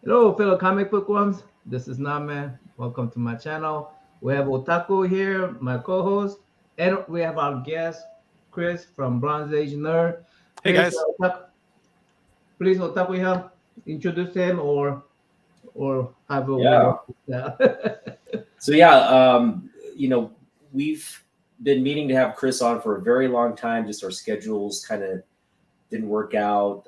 Hello, fellow comic book worms. This is NammaN. Welcome to my channel. We have Otaku here, my co-host, and we have our guest, Chris from Bronze Age Nerd. Hey Please, guys. please, Otaku, help introduce him or however we Yeah. work this out. So yeah, we've been meaning to have Chris on for a very long time. Just our schedules kind of didn't work out,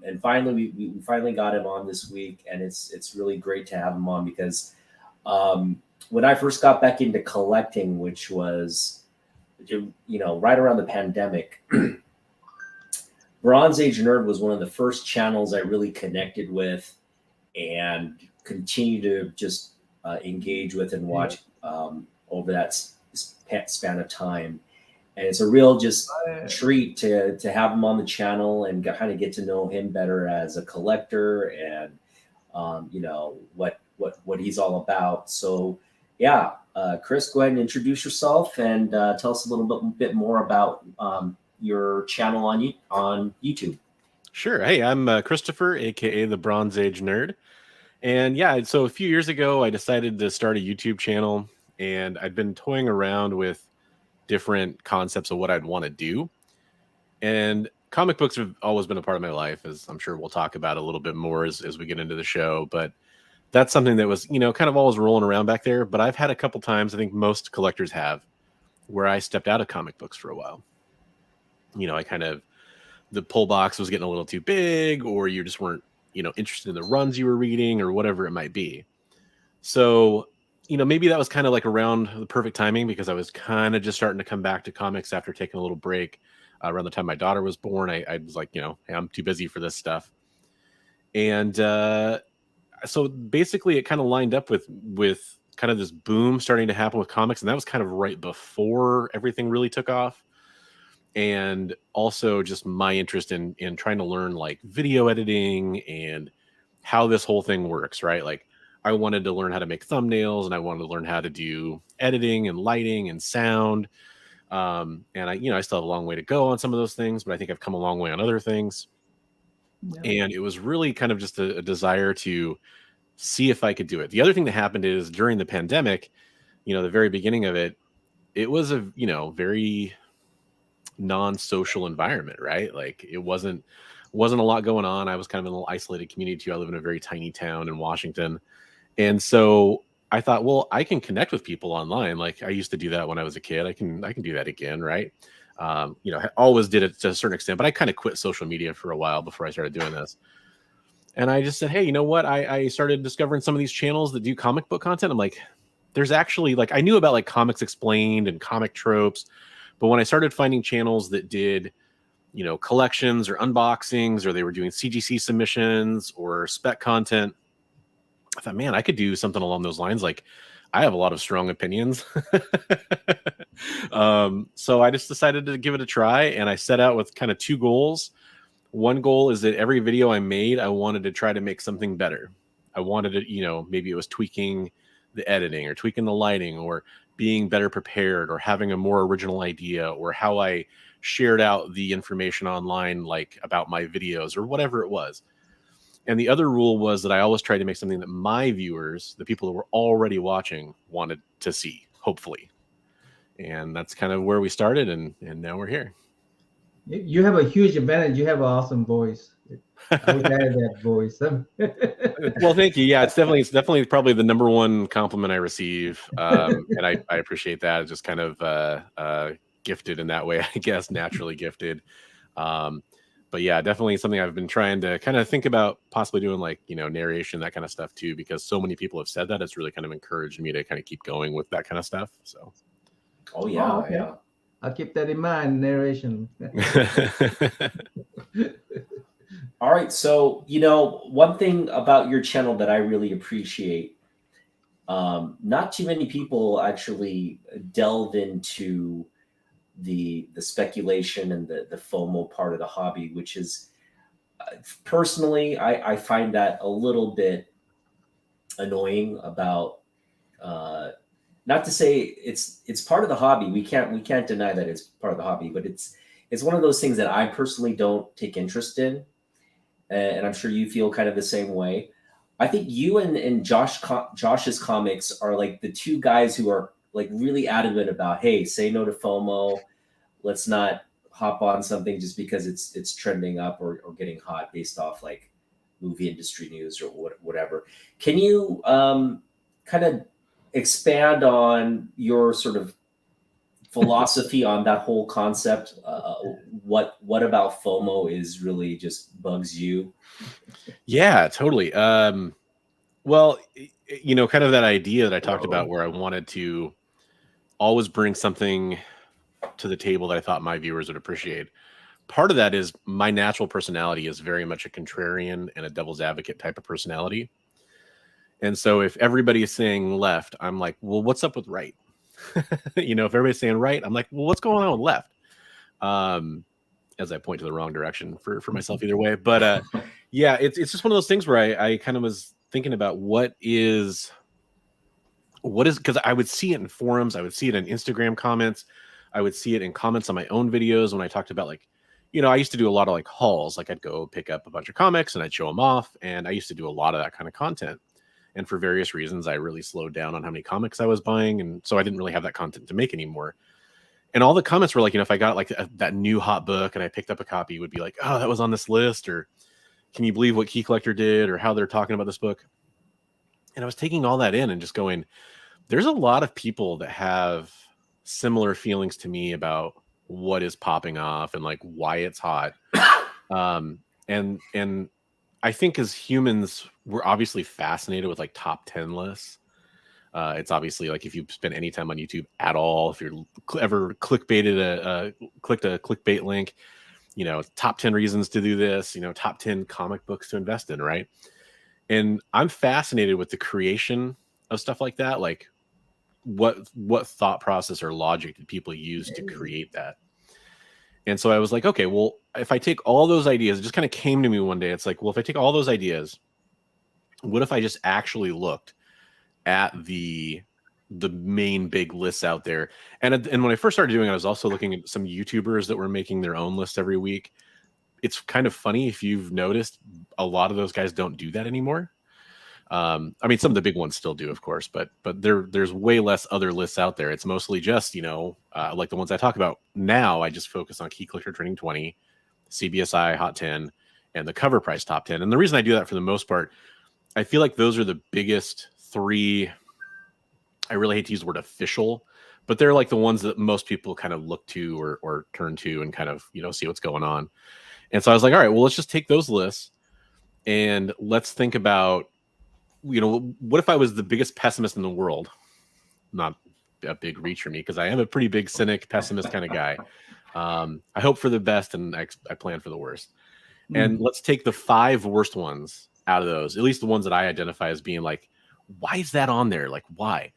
and finally we finally got him on this week, and it's really great to have him on because when I first got back into collecting, which was right around the pandemic, Bronze Age Nerd was one of the first channels I really connected with and continue to just engage with and watch over that span of time. And it's a real just treat to have him on the channel and kind of get to know him better as a collector and what he's all about. So yeah, Chris, go ahead and introduce yourself and tell us a little bit more about your channel on YouTube. Sure. Hey, I'm Christopher, aka the Bronze Age Nerd. And yeah, so a few years ago, I decided to start a YouTube channel, and I'd been toying around with different concepts of what I'd want to do. And comic books have always been a part of my life, as I'm sure we'll talk about a little bit more as we get into the show. But that's something that was, kind of always rolling around back there. But I've had a couple times, I think most collectors have, where I stepped out of comic books for a while. I kind of, the pull box was getting a little too big, or you just weren't, interested in the runs you were reading or whatever it might be. So, maybe that was kind of like around the perfect timing because I was kind of just starting to come back to comics after taking a little break around the time my daughter was born. I was like, hey, I'm too busy for this stuff. And so basically it kind of lined up with kind of this boom starting to happen with comics. And that was kind of right before everything really took off. And also just my interest in trying to learn like video editing and how this whole thing works, right? Like I wanted to learn how to make thumbnails, and I wanted to learn how to do editing and lighting and sound. And I still have a long way to go on some of those things, but I think I've come a long way on other things. Yeah. And it was really kind of just a desire to see if I could do it. The other thing that happened is during the pandemic, the very beginning of it, it was a, very non-social environment, right? Like it wasn't a lot going on. I was kind of in a little isolated community too. I live in a very tiny town in Washington. And so I thought, well, I can connect with people online. Like I used to do that when I was a kid. I can do that again, right? I always did it to a certain extent, but I kind of quit social media for a while before I started doing this. And I just said, hey, you know what? I started discovering some of these channels that do comic book content. I'm like, there's actually like, I knew about like Comics Explained and comic tropes, but when I started finding channels that did, collections or unboxings, or they were doing CGC submissions or spec content, I thought, man, I could do something along those lines. Like I have a lot of strong opinions. So I just decided to give it a try, and I set out with kind of two goals. One goal is that every video I made, I wanted to try to make something better. I wanted to, maybe it was tweaking the editing or tweaking the lighting or being better prepared or having a more original idea or how I shared out the information online, like about my videos or whatever it was. And the other rule was that I always tried to make something that my viewers, the people that were already watching, wanted to see, hopefully. And that's kind of where we started, and now we're here. You have a huge advantage. You have an awesome voice. I wish I had that voice. Well, thank you. Yeah, it's definitely probably the number one compliment I receive, and I appreciate that. It's just kind of gifted in that way, I guess, naturally gifted. But yeah, definitely something I've been trying to kind of think about possibly doing, like, narration, that kind of stuff too, because so many people have said that. It's really kind of encouraged me to kind of keep going with that kind of stuff. So. Oh yeah, okay. Yeah. I'll keep that in mind. Narration. All right. So, one thing about your channel that I really appreciate, not too many people actually delve into the speculation and the FOMO part of the hobby, which is personally, I find that a little bit annoying about, not to say it's part of the hobby. We can't deny that it's part of the hobby, but it's one of those things that I personally don't take interest in. And I'm sure you feel kind of the same way. I think you and Josh's comics are like the two guys who are like really adamant about, hey, say no to FOMO. Let's not hop on something just because it's trending up or getting hot based off like movie industry news or whatever. Can you kind of expand on your sort of philosophy on that whole concept? What about FOMO is really just bugs you? Yeah, totally. Well, you know, kind of that idea that I talked about where I wanted to always bring something to the table that I thought my viewers would appreciate. Part of that is my natural personality is very much a contrarian and a devil's advocate type of personality. And so if everybody is saying left, I'm like, well, what's up with right? You know, if everybody's saying right, I'm like, well, what's going on with left? As I point to the wrong direction for myself either way. But yeah, it's just one of those things where I kind of was thinking about what is, because I would see it in forums, I would see it in Instagram comments, I would see it in comments on my own videos when I talked about, like, you know, I used to do a lot of like hauls, like I'd go pick up a bunch of comics and I'd show them off, and I used to do a lot of that kind of content. And for various reasons, I really slowed down on how many comics I was buying, and so I didn't really have that content to make anymore. And all the comments were like, you know, if I got like that new hot book and I picked up a copy, it would be like, oh, that was on this list, or can you believe what Key Collector did, or how they're talking about this book? And I was taking all that in and just going, there's a lot of people that have similar feelings to me about what is popping off and like why it's hot. And I think as humans, we're obviously fascinated with like top 10 lists. It's obviously like if you spend any time on YouTube at all, if you're ever clicked a clickbait link, you know, top 10 reasons to do this, you know, top 10 comic books to invest in, right? And I'm fascinated with the creation of stuff like that. Like what thought process or logic did people use to create that? And so I was like, okay, well, if I take all those ideas, it just kind of came to me one day. It's like, well, if I take all those ideas, what if I just actually looked at the main big lists out there? And when I first started doing it, I was also looking at some YouTubers that were making their own list every week. It's kind of funny, if you've noticed, a lot of those guys don't do that anymore. I mean, some of the big ones still do, of course, but there's way less other lists out there. It's mostly just, you know, like the ones I talk about now. I just focus on Key Collector Trending 20, CBSI Hot 10, and the Cover Price Top 10. And the reason I do that for the most part, I feel like those are the biggest three. I really hate to use the word official, but they're like the ones that most people kind of look to or turn to and kind of, you know, see what's going on. And so I was like, all right, well, let's just take those lists and let's think about, you know, what if I was the biggest pessimist in the world? Not a big reach for me, because I am a pretty big cynic, pessimist kind of guy. I hope for the best and I plan for the worst. And let's take the 5 worst ones out of those, at least the ones that I identify as being like, why is that on there? Like, why?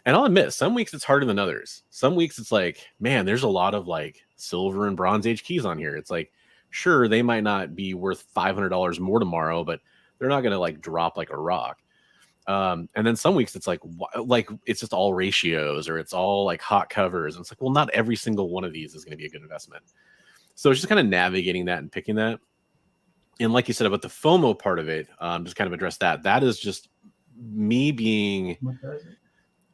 And I'll admit, some weeks it's harder than others. Some weeks it's like, man, there's a lot of like silver and Bronze Age keys on here. It's like, sure, they might not be worth $500 more tomorrow, but they're not going to like drop like a rock. And then some weeks it's like it's just all ratios, or it's all like hot covers. And it's like, well, not every single one of these is going to be a good investment. So it's just kind of navigating that and picking that. And like you said about the FOMO part of it, just kind of address that. That is just me being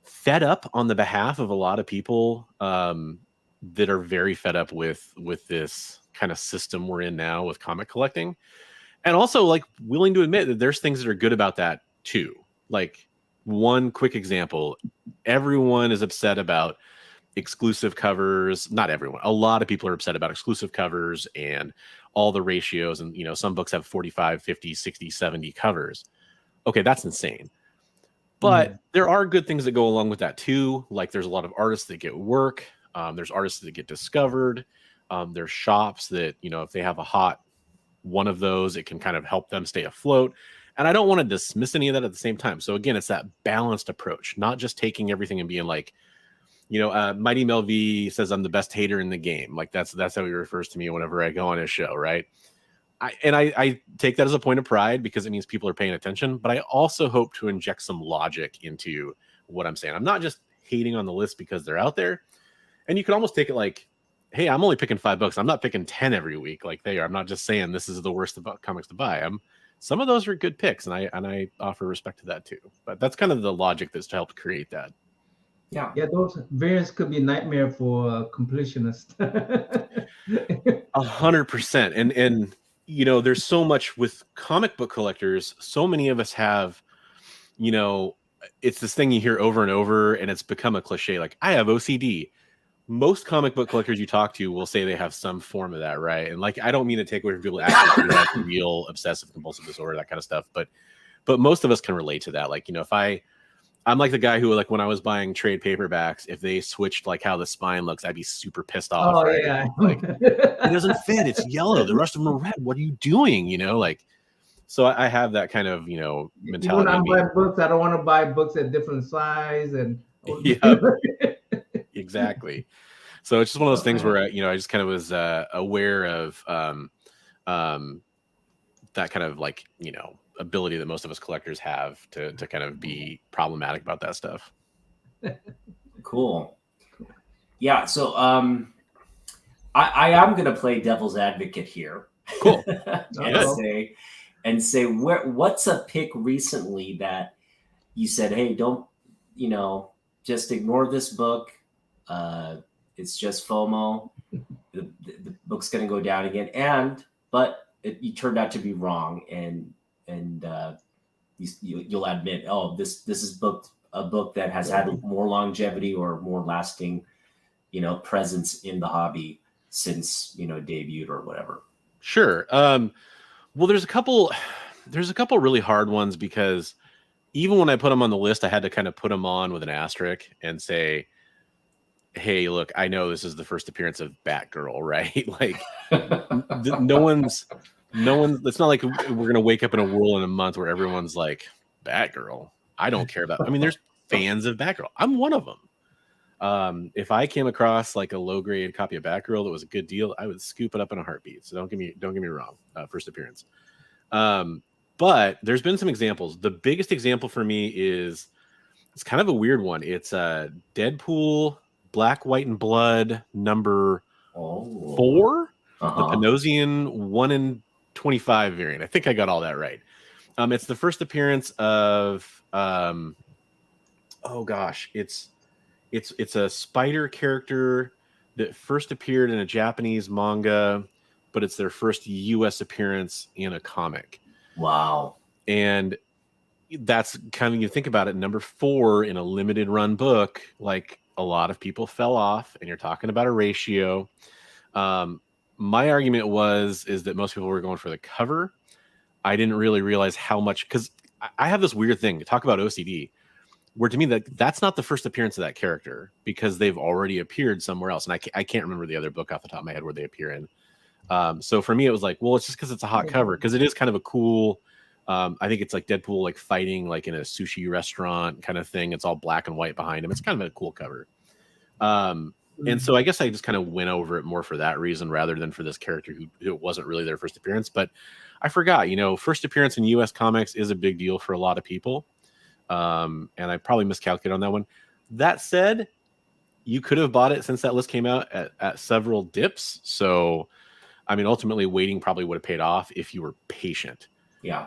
fed up on the behalf of a lot of people that are very fed up with this kind of system we're in now with comic collecting. And also like willing to admit that there's things that are good about that too. Like, one quick example, everyone is upset about exclusive covers. Not everyone. A lot of people are upset about exclusive covers and all the ratios. And, you know, some books have 45, 50, 60, 70 covers. Okay, that's insane. But there are good things that go along with that too. Like, there's a lot of artists that get work. There's artists that get discovered. There's shops that, you know, if they have a hot one of those, it can kind of help them stay afloat. And I don't want to dismiss any of that at the same time. So again, it's that balanced approach, not just taking everything and being like, you know, Mighty Mel V says I'm the best hater in the game. Like that's how he refers to me whenever I go on his show, right? I take that as a point of pride because it means people are paying attention. But I also hope to inject some logic into what I'm saying. I'm not just hating on the list because they're out there. And you can almost take it like, hey, I'm only picking 5 books. I'm not picking 10 every week like they are. I'm not just saying this is the worst about comics to buy. I'm some of those are good picks, and I offer respect to that too. But that's kind of the logic that's helped create that. Yeah. Yeah, those variants could be a nightmare for completionists. 100%. And you know, there's so much with comic book collectors. So many of us have, you know, it's this thing you hear over and over, and it's become a cliche. Like, I have OCD. Most comic book collectors you talk to will say they have some form of that, right? And like, I don't mean to take away from people that actually do have real obsessive compulsive disorder, that kind of stuff, but most of us can relate to that. Like, you know, if I'm like the guy who, like, when I was buying trade paperbacks, if they switched like how the spine looks, I'd be super pissed off. Oh, right? yeah. Like, it doesn't fit. It's yellow. The rest of them are red. What are you doing? You know, like, so I have that kind of, you know, mentality. Even when I'm buying books, I don't want to buy books at different size and yeah, exactly. So it's just one of those things where, you know, I just kind of was aware of that kind of, like, you know, ability that most of us collectors have to kind of be problematic about that stuff. Cool. Yeah. So I am going to play devil's advocate here. Cool. and say what's a pick recently that you said, hey, don't, you know, just ignore this book. It's just FOMO. The book's going to go down again. But you turned out to be wrong. And you'll admit, oh, this is a book that has had more longevity or more lasting, you know, presence in the hobby since, you know, debuted or whatever. Sure. Well, there's a couple really hard ones, because even when I put them on the list, I had to kind of put them on with an asterisk and say, hey, look, I know this is the first appearance of Batgirl, right? Like, no one's, it's not like we're going to wake up in a world in a month where everyone's like, Batgirl, I don't care about. I mean, there's fans of Batgirl. I'm one of them. If I came across like a low grade copy of Batgirl that was a good deal, I would scoop it up in a heartbeat. So don't get me wrong. First appearance. But there's been some examples. The biggest example for me is, it's kind of a weird one. It's Deadpool Black, White, and Blood number 4, the Panosian 1 in 25 variant. I think I got all that right. It's the first appearance of oh gosh, it's a spider character that first appeared in a Japanese manga, but it's their first US appearance in a comic. Wow. And that's kind of, you think about it, number 4 in a limited run book, like, a lot of people fell off, and you're talking about a ratio. My argument is that most people were going for the cover. I didn't really realize how much, because I have this weird thing to talk about OCD, where to me that's not the first appearance of that character, because they've already appeared somewhere else, and I can't remember the other book off the top of my head where they appear in. So for me, it was like, well, it's just because it's a hot cover, because it is kind of a cool. I think it's like Deadpool, like, fighting like in a sushi restaurant kind of thing. It's all black and white behind him. It's kind of a cool cover. And so I guess I just kind of went over it more for that reason, rather than for this character who wasn't really their first appearance. But I forgot, you know, first appearance in US comics is a big deal for a lot of people. And I probably miscalculated on that one. That said, you could have bought it since that list came out at several dips. So, I mean, ultimately waiting probably would have paid off if you were patient. Yeah.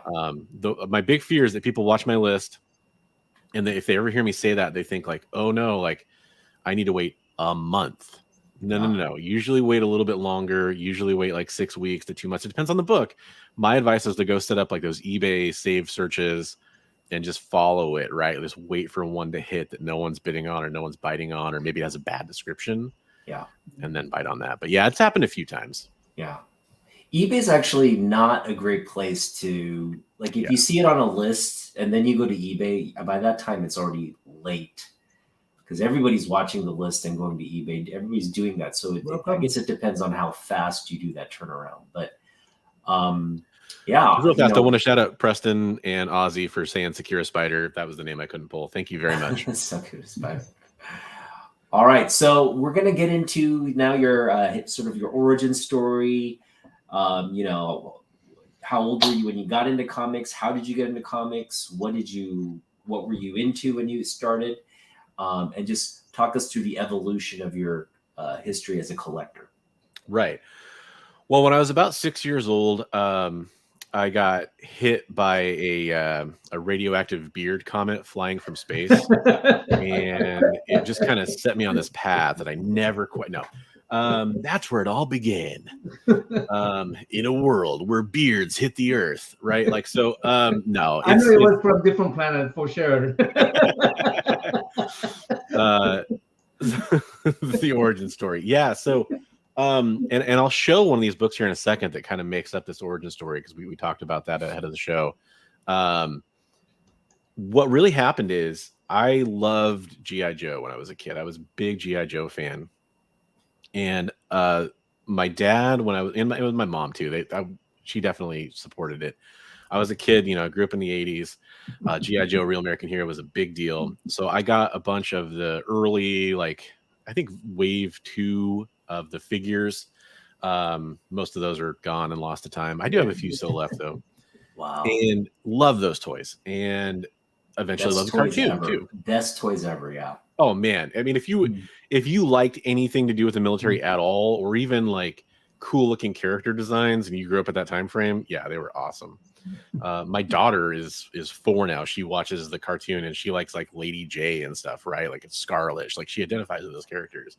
My big fear is that people watch my list, and if they ever hear me say that, they think like, oh no, like, I need to wait a month. No. Usually wait a little bit longer. Usually wait like 6 weeks to 2 months. It depends on the book. My advice is to go set up like those eBay save searches and just follow it, right? Just wait for one to hit that no one's bidding on or no one's biting on, or maybe it has a bad description. Yeah. And then bite on that. But yeah, it's happened a few times. Yeah. eBay is actually not a great place to, like, if you see it on a list and then you go to eBay, by that time it's already late, because everybody's watching the list and going to eBay. Everybody's doing that. So I guess it depends on how fast you do that turnaround. But yeah. Real fast, I want to shout out Preston and Ozzy for saying Secure Spider. That was the name I couldn't pull. Thank you very much. Secure Spider. All right. So we're going to get into now your sort of your origin story. You know, how old were you when you got into comics? How did you get into comics? What were you into when you started? And just talk us through the evolution of your history as a collector. Right. Well, when I was about 6 years old, I got hit by a radioactive beard comet flying from space, and it just kind of set me on this path that I never quite know. That's where it all began. In a world where beards hit the earth, right? Like, so, no, I know it was from different planet for sure. The origin story. Yeah. So, and I'll show one of these books here in a second that kind of makes up this origin story, because we talked about that ahead of the show. What really happened is I loved G.I. Joe when I was a kid. I was a big G.I. Joe fan. And my dad, when I was in, it was my mom too. She definitely supported it. I was a kid, I grew up in the 80s. G.I. Joe, Real American Hero was a big deal. So I got a bunch of the early, like, I think wave 2 of the figures. Most of those are gone and lost to time. I do have a few still left though. Wow. And love those toys. And eventually love the cartoon too. Best toys ever, yeah. Oh man. I mean, if you liked anything to do with the military at all, or even like cool looking character designs, and you grew up at that time frame, yeah, they were awesome. My daughter is 4 now. She watches the cartoon and she likes like Lady J and stuff, right? Like it's Scarlet. Like she identifies with those characters.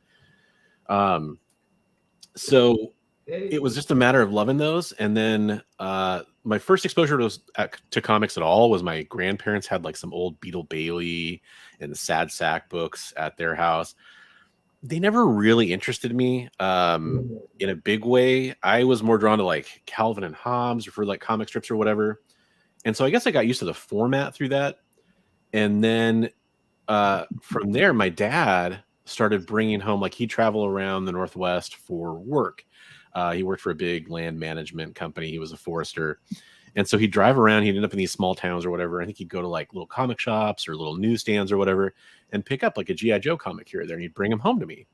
So it was just a matter of loving those. And then my first exposure to comics at all was my grandparents had like some old Beetle Bailey and the Sad Sack books at their house. They never really interested me in a big way. I was more drawn to like Calvin and Hobbes, or for like comic strips or whatever. And so I guess I got used to the format through that. And then from there, my dad started bringing home, like he'd travel around the Northwest for work. He worked for a big land management company. He was a forester. And so he'd drive around. He'd end up in these small towns or whatever. I think he'd go to like little comic shops or little newsstands or whatever and pick up like a G.I. Joe comic here or there. And he'd bring them home to me.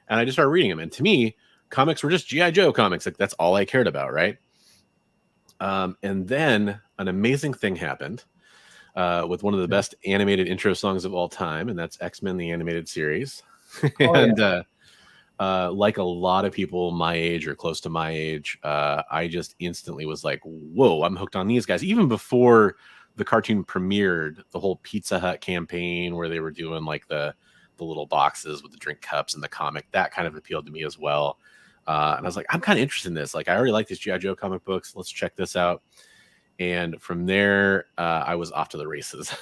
And I just started reading them. And to me, comics were just G.I. Joe comics. Like that's all I cared about, right? And then an amazing thing happened with one of the best animated intro songs of all time. And that's X-Men, the animated series. Like a lot of people my age or close to my age, I just instantly was like, whoa, I'm hooked on these guys. Even before the cartoon premiered, the whole Pizza Hut campaign where they were doing like the little boxes with the drink cups and the comic, that kind of appealed to me as well. And I was like, I'm kind of interested in this. Like, I already like these G.I. Joe comic books. Let's check this out. And from there, I was off to the races.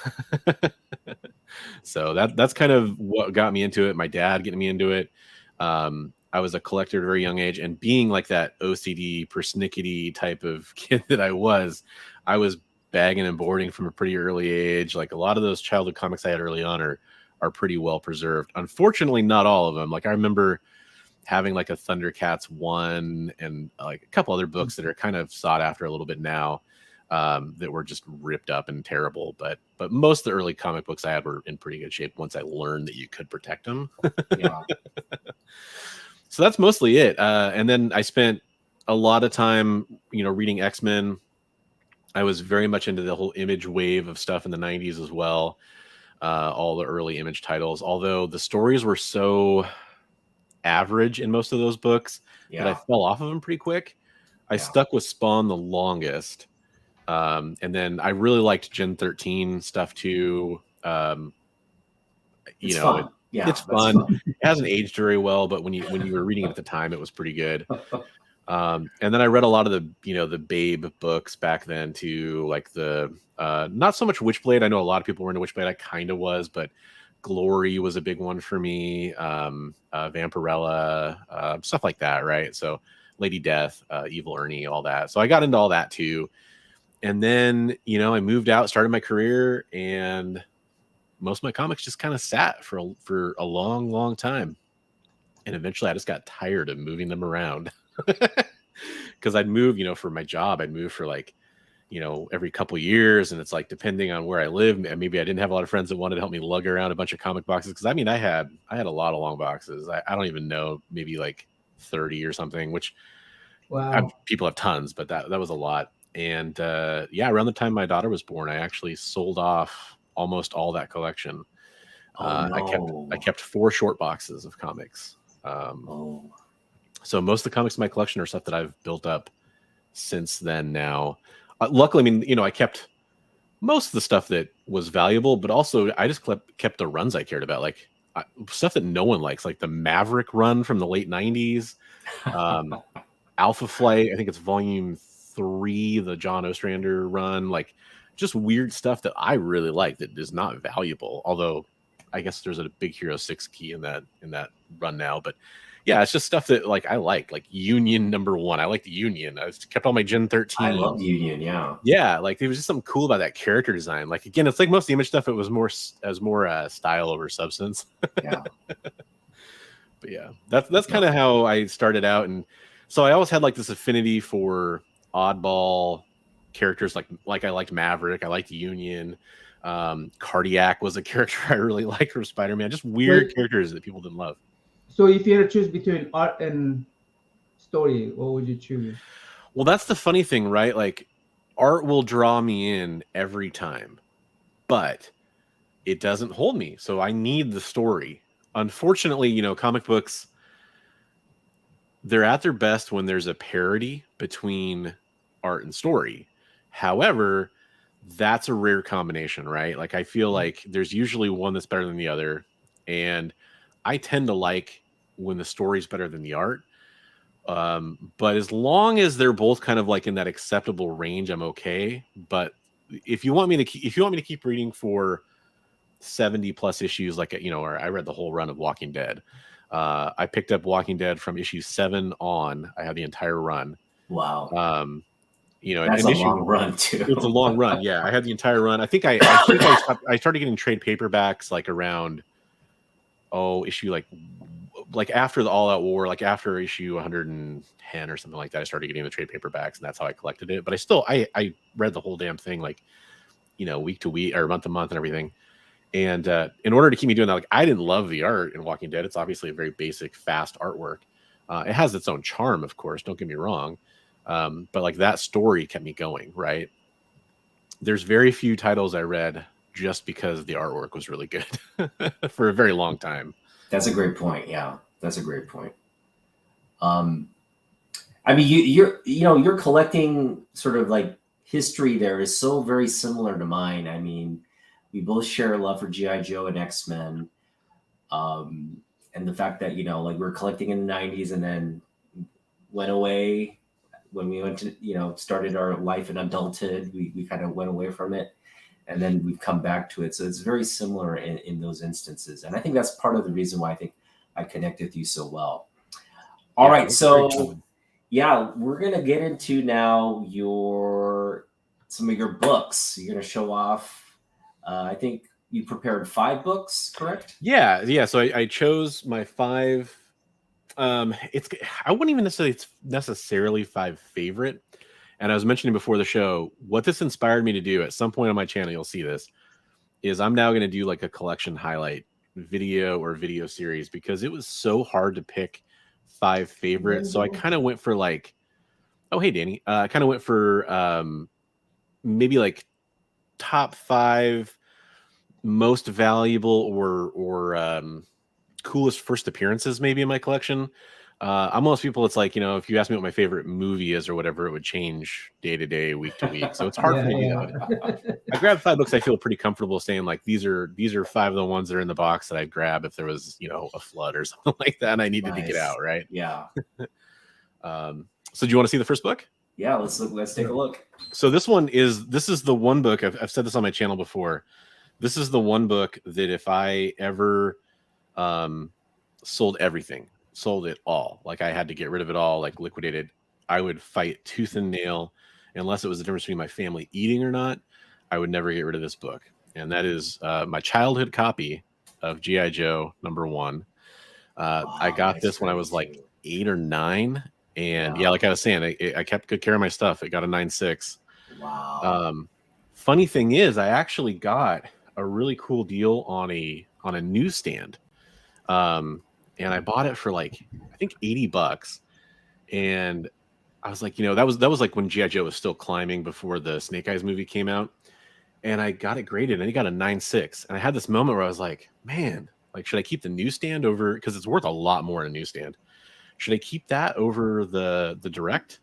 So that's kind of what got me into it. My dad getting me into it. I was a collector at a very young age, and being like that OCD, persnickety type of kid that I was bagging and boarding from a pretty early age. Like a lot of those childhood comics I had early on are pretty well preserved. Unfortunately, not all of them. Like I remember having like a Thundercats 1 and like a couple other books that are kind of sought after a little bit now, that were just ripped up and terrible. But most of the early comic books I had were in pretty good shape once I learned that you could protect them. Yeah. So that's mostly it. And then I spent a lot of time, reading X-Men. I was very much into the whole Image wave of stuff in the 90s as well. All the early Image titles, although the stories were so average in most of those books that I fell off of them pretty quick. I stuck with Spawn the longest. And then I really liked Gen 13 stuff too. It's fun. It's fun. It hasn't aged very well, but when you were reading it at the time, it was pretty good. And then I read a lot of the Babe books back then too, like the not so much Witchblade. I know a lot of people were into Witchblade. I kind of was, but Glory was a big one for me. Vampirella, stuff like that, right? So Lady Death, Evil Ernie, all that. So I got into all that too. And then, I moved out, started my career, and most of my comics just kind of sat for a long, long time. And eventually I just got tired of moving them around. Because I'd move, for my job, I'd move for like, every couple years. And it's like, depending on where I live, maybe I didn't have a lot of friends that wanted to help me lug around a bunch of comic boxes. Because I had a lot of long boxes. I don't even know, maybe like 30 or something, which people have tons, but that was a lot. And around the time my daughter was born, I actually sold off almost all that collection. I kept 4 short boxes of comics. So most of the comics in my collection are stuff that I've built up since then now. Luckily, I mean, I kept most of the stuff that was valuable, but also I just kept the runs I cared about, like stuff that no one likes, like the Maverick run from the late 90s, Alpha Flight, I think it's volume 3, the John Ostrander run, like just weird stuff that I really like that is not valuable. Although I guess there's a Big Hero 6 key in that run now, but yeah, it's just stuff that like I like Union #1. I like the Union. I kept all my Gen 13. I love Union, yeah. Yeah, like there was just something cool about that character design. Like again, it's like most of the image stuff. It was more style over substance. Yeah. But yeah, that's kind of how I started out, and so I always had like this affinity for oddball characters. Like I liked Maverick, I liked Union. Cardiac was a character I really liked from Spider-Man. Just weird characters that people didn't love. So if you had to choose between art and story, what would you choose? Well, that's the funny thing, right? Like art will draw me in every time, but it doesn't hold me. So I need the story. Unfortunately, comic books, they're at their best when there's a parity between art and story. However, that's a rare combination, right? Like I feel like there's usually one that's better than the other. And I tend to like when the story's better than the art. But as long as they're both kind of like in that acceptable range, I'm okay. But if you want me to keep reading for 70 plus issues, like or I read the whole run of Walking Dead. I picked up Walking Dead from issue 7 on. I had the entire run. Wow. That's a long run too. It's a long run. Yeah, I had the entire run. I think I started getting trade paperbacks like around issue like after the All Out War, like after issue 110 or something like that. I started getting the trade paperbacks, and that's how I collected it. But I read the whole damn thing like week to week or month to month and everything. And in order to keep me doing that, like I didn't love the art in Walking Dead. It's obviously a very basic, fast artwork. It has its own charm, of course. Don't get me wrong. But like that story kept me going, right? There's very few titles I read just because the artwork was really good for a very long time. That's a great point. Yeah, that's a great point. I mean, you're collecting sort of like history there is so very similar to mine. I mean, we both share a love for G.I. Joe and X-Men. And the fact that, like we're collecting in the 90s and then went away when we went to, started our life in adulthood, we kind of went away from it. And then we've come back to it. So it's very similar in those instances. And I think that's part of the reason why I think I connect with you so well. All right. So yeah, we're going to get into now some of your books. You're going to show off, I think you prepared 5 books, correct? Yeah. So I chose my 5. I wouldn't even necessarily 5 favorite. And I was mentioning before the show, what this inspired me to do at some point on my channel, you'll see this, is I'm now going to do like a collection highlight video series because it was so hard to pick 5 favorites. So I kind of went for like, oh, hey, Danny. I kind of went for maybe like top 5 most valuable or coolest first appearances maybe in my collection. I'm most people, it's like, if you ask me what my favorite movie is or whatever, it would change day to day, week to week. So it's hard for me to do that. I grabbed 5 books I feel pretty comfortable saying like these are 5 of the ones that are in the box that I'd grab if there was, a flood or something like that and I needed to get out, right? Yeah. So do you want to see the first book? Yeah, let's take a look. So this is the one book, I've said this on my channel before. This is the one book that if I ever sold it all, like I had to get rid of it all, like liquidated, I would fight tooth and nail, unless it was the difference between my family eating or not, I would never get rid of this book. And that is my childhood copy of G.I. Joe #1. I got this when I was like 8 or 9. And yeah, like I was saying, I kept good care of my stuff. It got a 9.6. Wow. Funny thing is, I actually got a really cool deal on a newsstand. And I bought it for like, I think $80. And I was like, that was like when G.I. Joe was still climbing before the Snake Eyes movie came out. And I got it graded and it got a 9.6. And I had this moment where I was like, man, like, should I keep the newsstand over? Because it's worth a lot more in a newsstand. Should I keep that over the direct?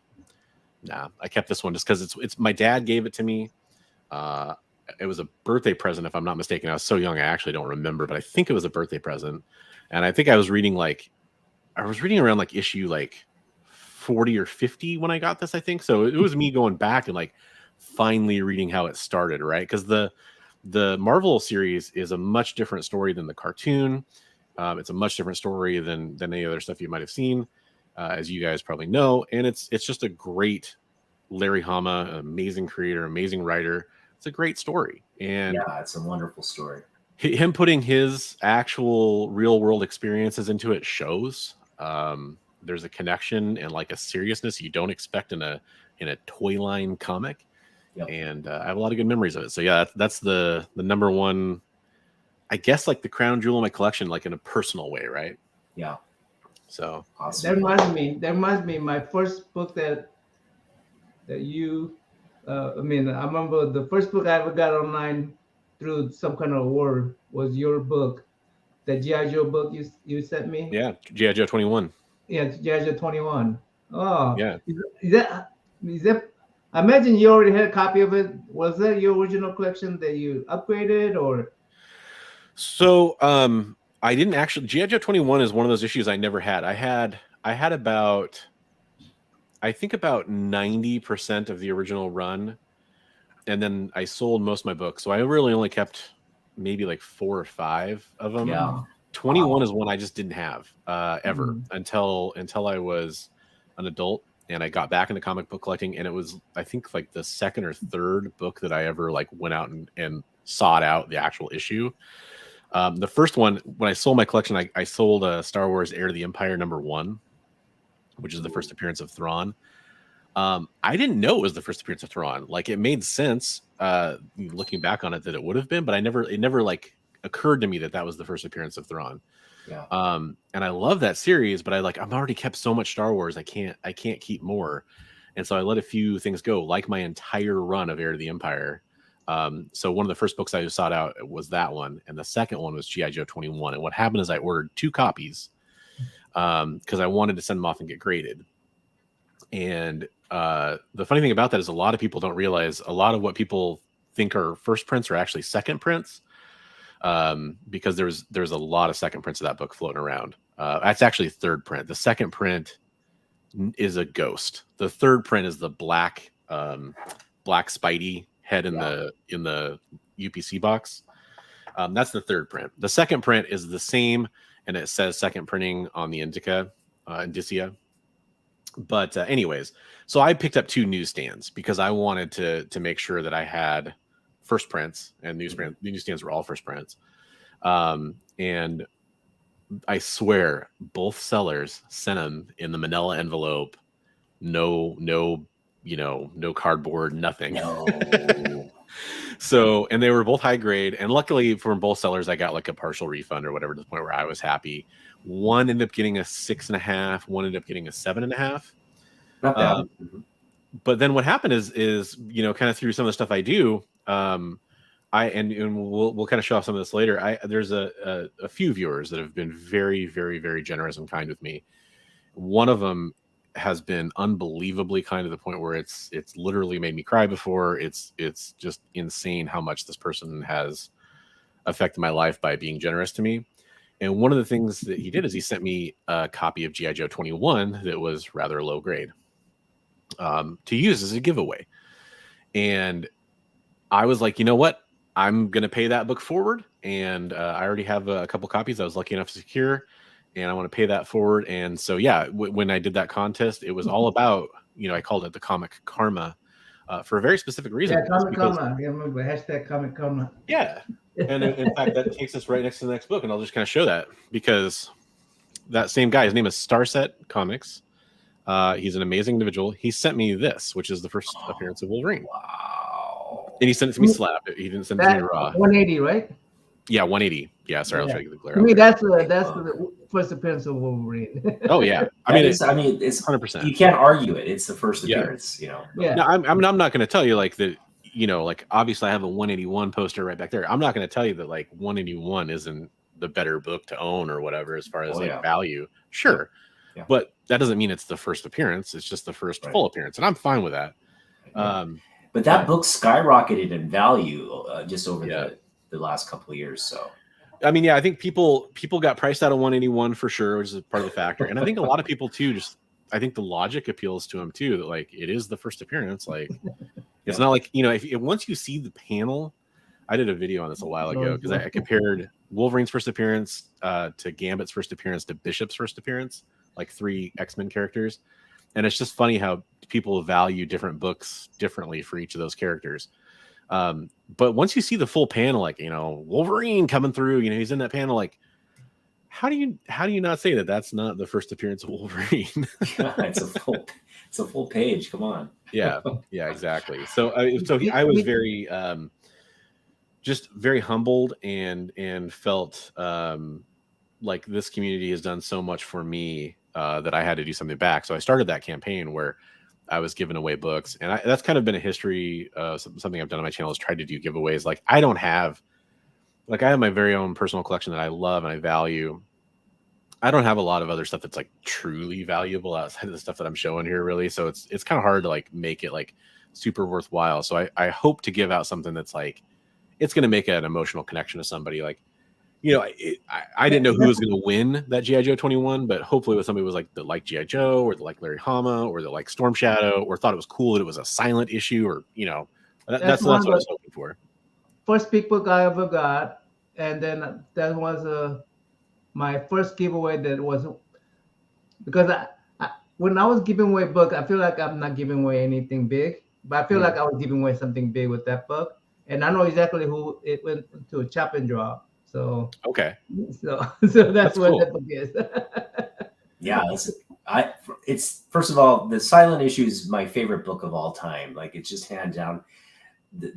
Nah, I kept this one just because it's my dad gave it to me. It was a birthday present, if I'm not mistaken. I was so young, I actually don't remember, but I think it was a birthday present. And I think I was reading around like issue like 40 or 50 when I got this, I think. So it was me going back and like finally reading how it started, right? Because the Marvel series is a much different story than the cartoon. It's a much different story than any other stuff you might have seen, as you guys probably know. And it's just a great Larry Hama, amazing creator, amazing writer. It's a great story, and yeah, it's a wonderful story. Him putting his actual real world experiences into it shows. There's a connection and like a seriousness you don't expect in a toy line comic. Yep. And I have a lot of good memories of it. So yeah, that's the number one, I guess, like the crown jewel in my collection, like in a personal way, right? Yeah. So awesome. That reminds me, my first book that you, I remember the first book I ever got online through some kind of award was your book, the G.I. Joe book you sent me. Yeah, G.I. Joe 21. Yeah, G.I. Joe 21. Oh, yeah. Is that? I imagine you already had a copy of it. Was that your original collection that you upgraded, or? So, I didn't actually. G.I. Joe 21 is one of those issues I never had. I had about, I think about 90% of the original run, and then I sold most of my books. So I really only kept maybe like 4 or 5 of them. Yeah. 21 is one I just didn't have ever until I was an adult and I got back into comic book collecting, and it was, I think, like the second or third book that I ever like went out and sought out the actual issue. The first one, when I sold my collection, I sold Star Wars Heir to the Empire #1, which is the first appearance of Thrawn. I didn't know it was the first appearance of Thrawn. Like, it made sense looking back on it that it would have been, but it never like occurred to me that was the first appearance of Thrawn. Yeah. And I love that series, but I've already kept so much Star Wars, I can't keep more. And so I let a few things go, like my entire run of Heir to the Empire. So one of the first books I sought out was that one, and the second one was G.I. Joe 21. And what happened is I ordered 2 copies because I wanted to send them off and get graded. And the funny thing about that is a lot of people don't realize a lot of what people think are first prints are actually second prints, because there's a lot of second prints of that book floating around. That's actually third print. The second print is a ghost. The third print is the black Spidey head in the UPC box. That's the third print. The second print is the same, and it says second printing on the indicia. But anyways, so I picked up 2 newsstands because I wanted to make sure that I had first prints, and the newsstands were all first prints. And I swear both sellers sent them in the manila envelope. No, no cardboard, nothing. No. So, and they were both high grade, and luckily from both sellers, I got like a partial refund or whatever, to the point where I was happy. One ended up getting a 6.5. One ended up getting a 7.5. Not bad. But then what happened is kind of through some of the stuff I do, and we'll kind of show off some of this later. There's a few viewers that have been very, very, very generous and kind with me. One of them has been unbelievably kind, to the point where it's literally made me cry before. It's just insane how much this person has affected my life by being generous to me. And one of the things that he did is he sent me a copy of G.I. Joe 21 that was rather low grade, to use as a giveaway. And I was like, you know what? I'm going to pay that book forward. And I already have a couple copies I was lucky enough to secure, and I want to pay that forward. And so, yeah, when I did that contest, it was all about, I called it the Comic Karma, for a very specific reason. Yeah, Comic Karma. Yeah, remember, hashtag Comic Karma. Yeah. And in fact, that takes us right next to the next book. And I'll just kind of show that, because that same guy, his name is Starset Comics. He's an amazing individual. He sent me this, which is the first appearance of Wolverine. Wow. And he sent it to me slab. He didn't send it to me raw. 180, right? Yeah, 180. Yeah, sorry, I was trying to get the glare. I mean, that's the first appearance of Wolverine. Oh yeah, it's 100%. You can't argue it. It's the first appearance, Yeah. No, I'm not going to tell you like that. Like obviously I have a 181 poster right back there. I'm not going to tell you that like 181 isn't the better book to own or whatever as far as value. Sure. Yeah. But that doesn't mean it's the first appearance. It's just the first full appearance, and I'm fine with that. Yeah. But that book skyrocketed in value just over the last couple of years. So, I mean, yeah, I think people got priced out of 181 for sure, which is part of the factor. And I think a lot of people too, I think the logic appeals to them too, that like it is the first appearance. Like it's not like, you know, if once you see the panel, I did a video on this a while ago because I compared Wolverine's first appearance to Gambit's first appearance to Bishop's first appearance, like 3 X-Men characters. And it's just funny how people value different books differently for each of those characters. But once you see the full panel, like, you know, Wolverine coming through, you know, he's in that panel, like, how do you not say that that's not the first appearance of Wolverine? It's a full page. Come on. Yeah, exactly. So I was very just very humbled and felt like this community has done so much for me that I had to do something back. So I started that campaign where I was giving away books, and that's kind of been a history. Something I've done on my channel is tried to do giveaways. Like I have my very own personal collection that I love and I value. I don't have a lot of other stuff that's like truly valuable outside of the stuff that I'm showing here, really. So it's kind of hard to like make it like super worthwhile. So I hope to give out something that's like it's going to make an emotional connection to somebody. Like, you know, I didn't know who was going to win that G.I. Joe 21, but hopefully with somebody was like that like G.I. Joe or like Larry Hama or that like Storm Shadow or thought it was cool that it was a silent issue or, you know, that's what I was hoping for. First big book I ever got, and then that was my first giveaway. That was because when I was giving away books, I feel like I'm not giving away anything big, but I feel like I was giving away something big with that book, and I know exactly who it went to a chop and drop. So okay, so that's what cool. that book is. Yeah, it's first of all, the Silent Issue is my favorite book of all time. Like it's just hands down,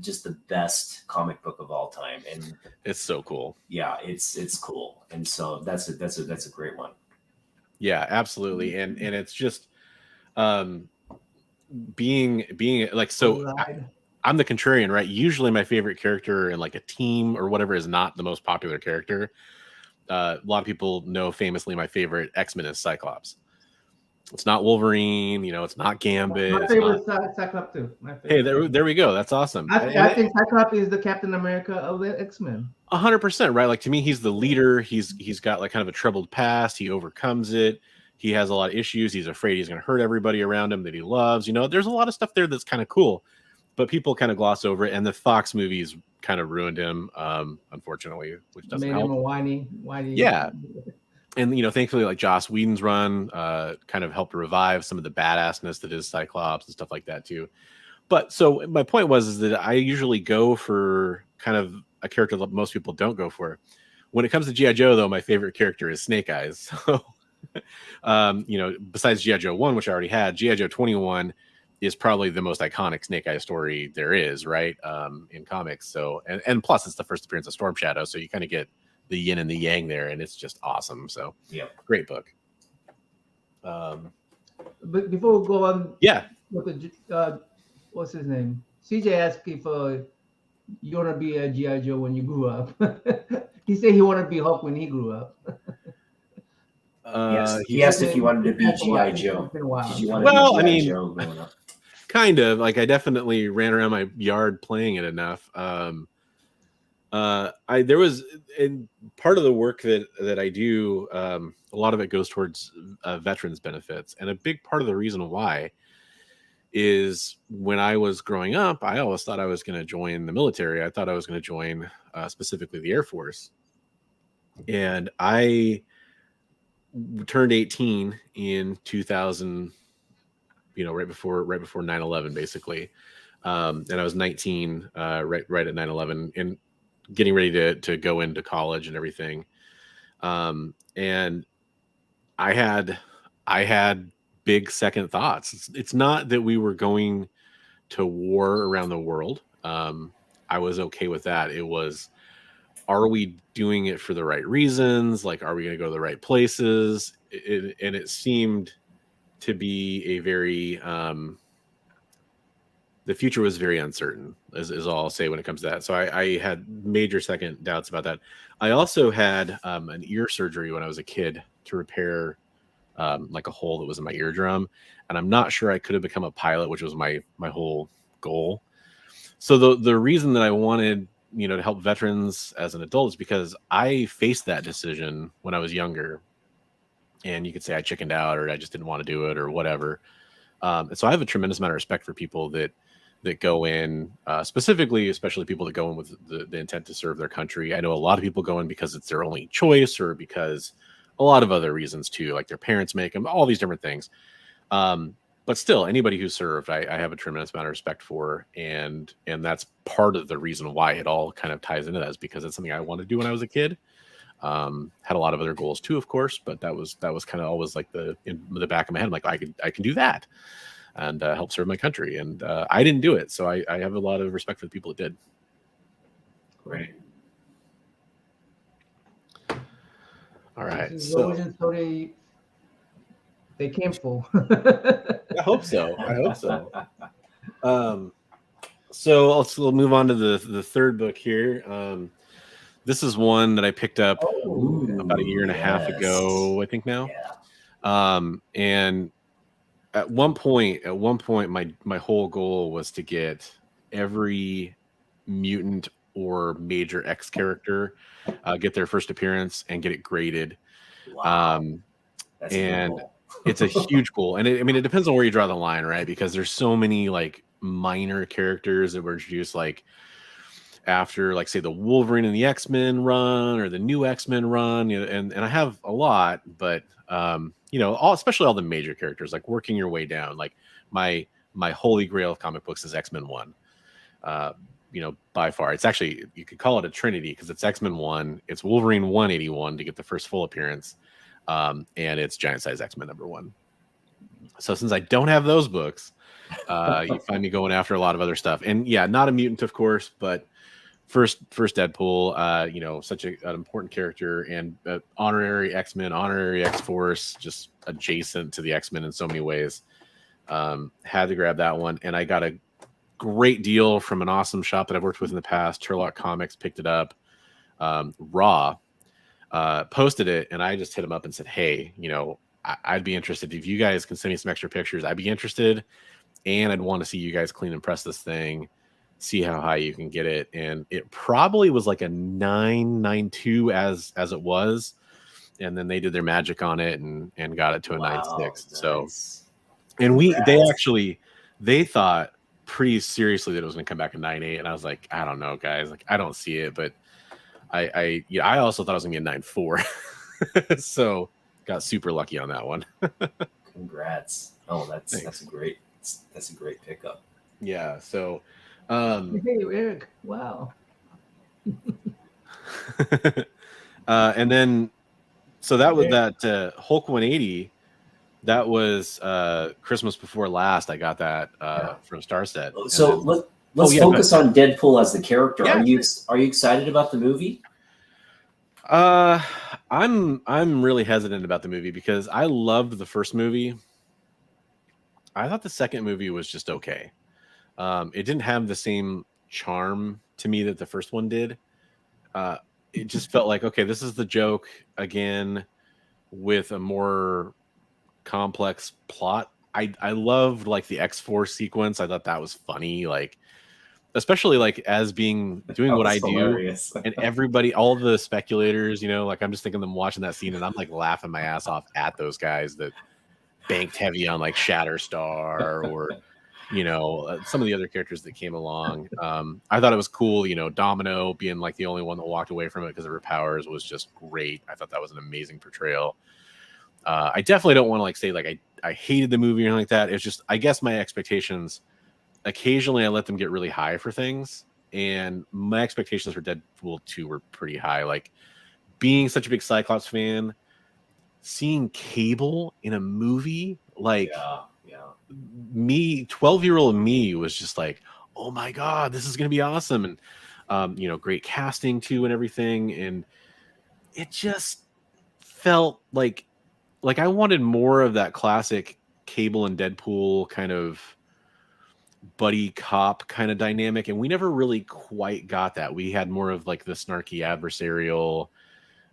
just the best comic book of all time, and it's so cool. Yeah, it's cool, and so that's a great one. Yeah, absolutely, and it's just being like so. I'm the contrarian, right? Usually my favorite character in like a team or whatever is not the most popular character. A lot of people know famously my favorite X-Men is Cyclops. It's not Wolverine, you know, it's not Gambit. My favorite Cyclops too. Hey, there we go. That's awesome. I think Cyclops is the Captain America of the X-Men. 100%, right? Like to me, he's the leader. He's got like kind of a troubled past. He overcomes it. He has a lot of issues. He's afraid he's going to hurt everybody around him that he loves. You know, there's a lot of stuff there that's kind of cool. But people kind of gloss over it, and the Fox movies kind of ruined him, unfortunately, which doesn't help. Made him a whiny. Yeah, and you know, thankfully, like Joss Whedon's run kind of helped revive some of the badassness that is Cyclops and stuff like that too. But so my point was that I usually go for kind of a character that most people don't go for. When it comes to G.I. Joe, though, my favorite character is Snake Eyes. So, you know, besides G.I. Joe 1, which I already had, G.I. Joe 21 is probably the most iconic Snake Eyes story there is, right? In comics. So, and plus it's the first appearance of Storm Shadow. So you kind of get the yin and the yang there, and it's just awesome. So yeah, great book. But before we go on, what's his name? CJ asked if you want to be a G.I. Joe when you grew up. He said he wanted to be Hulk when he grew up. Yes, he asked if you wanted to be G.I. Joe. Did you want to be G.I. Joe growing up? Kind of. Like I definitely ran around my yard playing it enough. There was in part of the work that I do, a lot of it goes towards veterans benefits, and a big part of the reason why is when I was growing up, I always thought I was going to join the military. I thought I was going to join specifically the Air Force, and I turned 18 in 2000. You know, right before 9/11, basically, and I was 19 right at 9/11 and getting ready to go into college and everything. And I had big second thoughts. It's not that we were going to war around the world. I was okay with that. It was, are we doing it for the right reasons? Like, are we going to go to the right places? And it seemed to be a very the future was very uncertain, is all I'll say when it comes to that. So I had major second doubts about that. I also had an ear surgery when I was a kid to repair like a hole that was in my eardrum, and I'm not sure I could have become a pilot, which was my whole goal. So the reason that I wanted, to help veterans as an adult is because I faced that decision when I was younger, and you could say I chickened out or I just didn't want to do it or whatever. And so I have a tremendous amount of respect for people that go in, specifically, especially people that go in with the intent to serve their country. I know a lot of people go in because it's their only choice or because a lot of other reasons too, like their parents make them, all these different things. But still, anybody who served, I have a tremendous amount of respect for, and that's part of the reason why it all kind of ties into that, is because it's something I wanted to do when I was a kid. Had a lot of other goals too, of course, but that was kind of always like in the back of my head. I'm like, I can do that and help serve my country, and I didn't do it, so I have a lot of respect for the people that did. Great. All right, so they came full. I hope so. So we'll move on to the third book here. This is one that I picked up about a year and a half ago, I think now. Yeah. And at one point, my whole goal was to get every mutant or major X character, get their first appearance and get it graded. Wow. That's and cool. It's a huge goal. And it depends on where you draw the line, right? Because there's so many like minor characters that were introduced, like after, like, say, the Wolverine and the X-Men run or the new X-Men run, and I have a lot, but especially all the major characters, like working your way down. Like my holy grail of comic books is X-Men 1. By far, it's actually, you could call it a trinity, because it's X-Men 1, it's Wolverine 181 to get the first full appearance, and it's Giant Size X-Men number 1. So since I don't have those books, you find me going after a lot of other stuff. And yeah, not a mutant, of course, but first Deadpool, such an important character, and honorary X-Men, honorary X-Force, just adjacent to the X-Men in so many ways. Had to grab that one, and I got a great deal from an awesome shop that I've worked with in the past. Turlock Comics picked it up. Raw posted it, and I just hit him up and said, hey, I'd be interested if you guys can send me some extra pictures. I'd be interested, and I'd want to see you guys clean and press this thing, see how high you can get it. And it probably was like a 9.92 as it was, and then they did their magic on it and got it to a 9.6. Nice. So, and they thought pretty seriously that it was going to come back at 9.8, and I was like, I don't know, guys, like I don't see it, but I also thought it was gonna be a 9.4. So got super lucky on that one. Congrats. Oh, that's a great pickup. Yeah. So hey Eric, wow. And then so that was that Hulk 180. That was Christmas before last. I got that from Starset. So let's focus on Deadpool as the character. Yeah, are you excited about the movie? I'm really hesitant about the movie because I loved the first movie. I thought the second movie was just okay. It didn't have the same charm to me that the first one did. It just felt like, okay, this is the joke again with a more complex plot. I loved like the X-Force sequence. I thought that was funny, like especially like as doing what I hilarious. Do, and everybody, all the speculators, like I'm just thinking them watching that scene, and I'm like laughing my ass off at those guys that banked heavy on like Shatterstar or some of the other characters that came along. I thought it was cool, Domino being like the only one that walked away from it because of her powers was just great. I thought that was an amazing portrayal. I definitely don't want to like say like I hated the movie or anything like that. It's just, I guess my expectations, occasionally I let them get really high for things, and my expectations for Deadpool 2 were pretty high. Like being such a big Cyclops fan, seeing Cable in a movie, like me, 12-year-old me was just like, oh my God, this is going to be awesome. And, great casting too and everything. And it just felt like I wanted more of that classic Cable and Deadpool kind of buddy cop kind of dynamic, and we never really quite got that. We had more of like the snarky adversarial,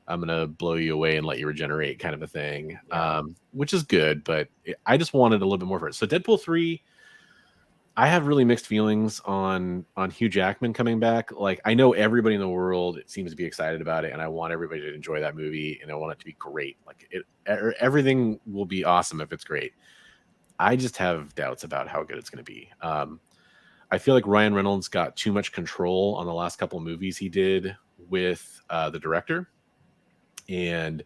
I'm gonna blow you away and let you regenerate, kind of a thing, Yeah. which is good. But I just wanted a little bit more for it. So Deadpool 3, I have really mixed feelings on Hugh Jackman coming back. Like, I know everybody in the world seems to be excited about it, and I want everybody to enjoy that movie, and I want it to be great. Like, everything will be awesome if it's great. I just have doubts about how good it's going to be. I feel like Ryan Reynolds got too much control on the last couple of movies he did with the director, and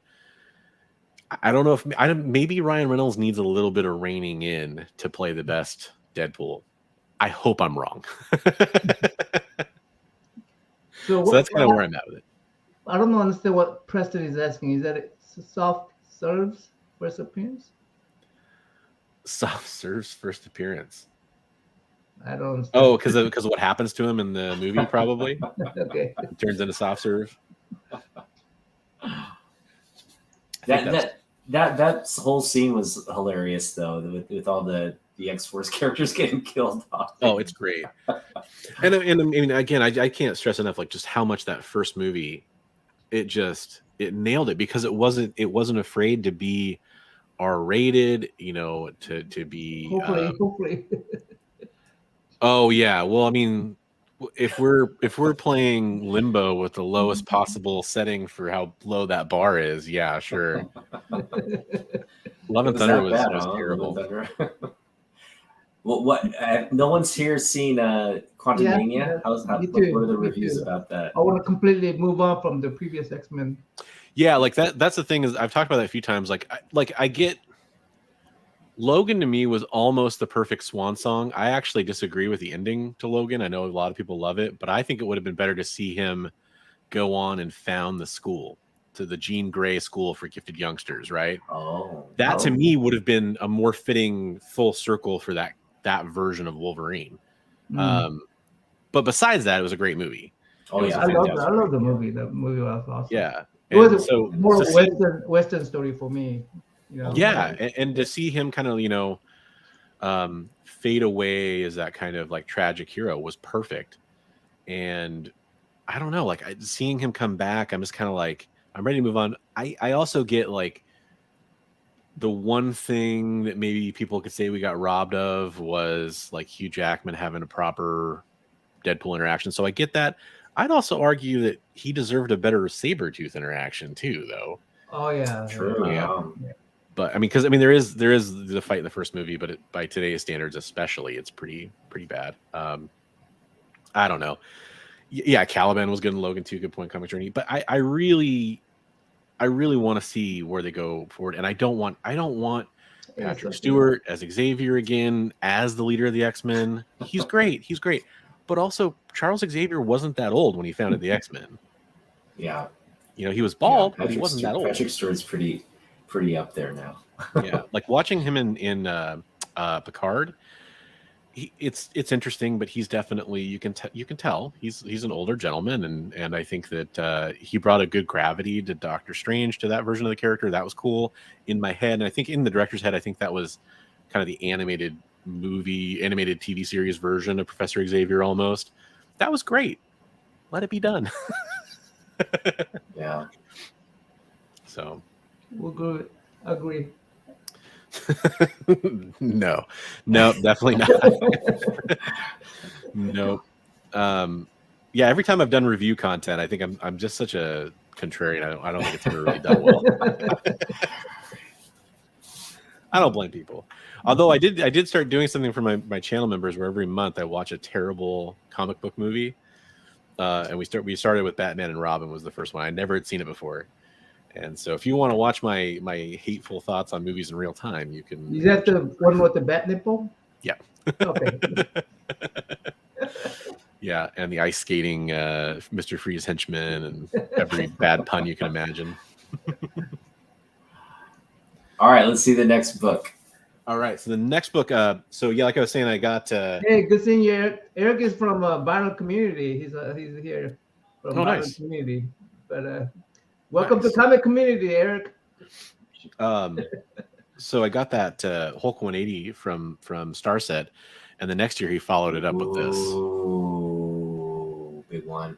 I don't know if maybe Ryan Reynolds needs a little bit of reining in to play the best Deadpool. I hope I'm wrong. So So that's kind of where I'm at with it. I don't understand what Preston is asking. Is that it soft serves first appearance? Soft serves first appearance. I don't understand. Oh, because of what happens to him in the movie, probably. Okay. He turns into soft serve. That whole scene was hilarious, though, with all the X-Force characters getting killed off. Oh, it's great. and I mean, again, I can't stress enough, like, just how much that first movie, it nailed it, because it wasn't afraid to be R-rated, to be Hopefully. Oh yeah, well, I mean, if we're playing Limbo with the lowest possible setting for how low that bar is, yeah, sure. Love and Thunder was terrible. Well, what? No one's here seen Quantumania. Yeah, what are the reviews about that? I want to completely move on from the previous X-Men. Yeah, like that's the thing, is I've talked about that a few times. Like I get, Logan to me was almost the perfect swan song. I actually disagree with the ending to Logan. I know a lot of people love it, but I think it would have been better to see him go on and found the school, to the Jean Grey School for Gifted Youngsters, right? That to me would have been a more fitting full circle for that version of Wolverine. But besides that, it was a great movie. I love the movie. The movie was awesome. Yeah, it was more of a Western story for me. Yeah, and to see him kind of fade away as that kind of like tragic hero was perfect. And I don't know, like, seeing him come back, I'm just kind of like, I'm ready to move on. I also get, like, the one thing that maybe people could say we got robbed of was like Hugh Jackman having a proper Deadpool interaction. So I get that. I'd also argue that he deserved a better Sabretooth interaction too, though. Oh yeah, true. Yeah. But I mean, because there is the fight in the first movie, but by today's standards, especially, it's pretty bad. I don't know. Yeah, Caliban was good in Logan too. Good point, comic journey. But I really want to see where they go forward, and I don't want Patrick Stewart as Xavier again as the leader of the X-Men. He's great. But also, Charles Xavier wasn't that old when he founded the X-Men. Yeah. He was bald, but he wasn't that old. Patrick Stewart's pretty up there now. Yeah, like watching him in Picard, it's interesting, but he's definitely, you can tell he's an older gentleman, and I think that he brought a good gravity to Doctor Strange, to that version of the character. That was cool in my head, and I think in the director's head, I think that was kind of the animated TV series version of Professor Xavier almost. That was great. Let it be done. Yeah. So we're good. Agree. No, definitely not. No. Yeah, every time I've done review content, I think I'm just such a contrarian. I don't think it's ever really done well. I don't blame people. Although I did start doing something for my channel members, where every month I watch a terrible comic book movie. And we started with Batman and Robin was the first one. I never had seen it before. And so if you want to watch my hateful thoughts on movies in real time, you can. Is that the one with the bat nipple? Yeah. Okay. Yeah, and the ice skating Mr. Freeze henchman, and every bad pun you can imagine. All right, let's see the next book. All right, so the next book. So yeah, like I was saying, I got. Hey, good seeing you, Eric. Eric is from Byron Community. He's here from Byron nice. Community. But welcome to Comic Community, Eric. So I got that Hulk 180 from Starset, and the next year he followed it up with this. Ooh, big one.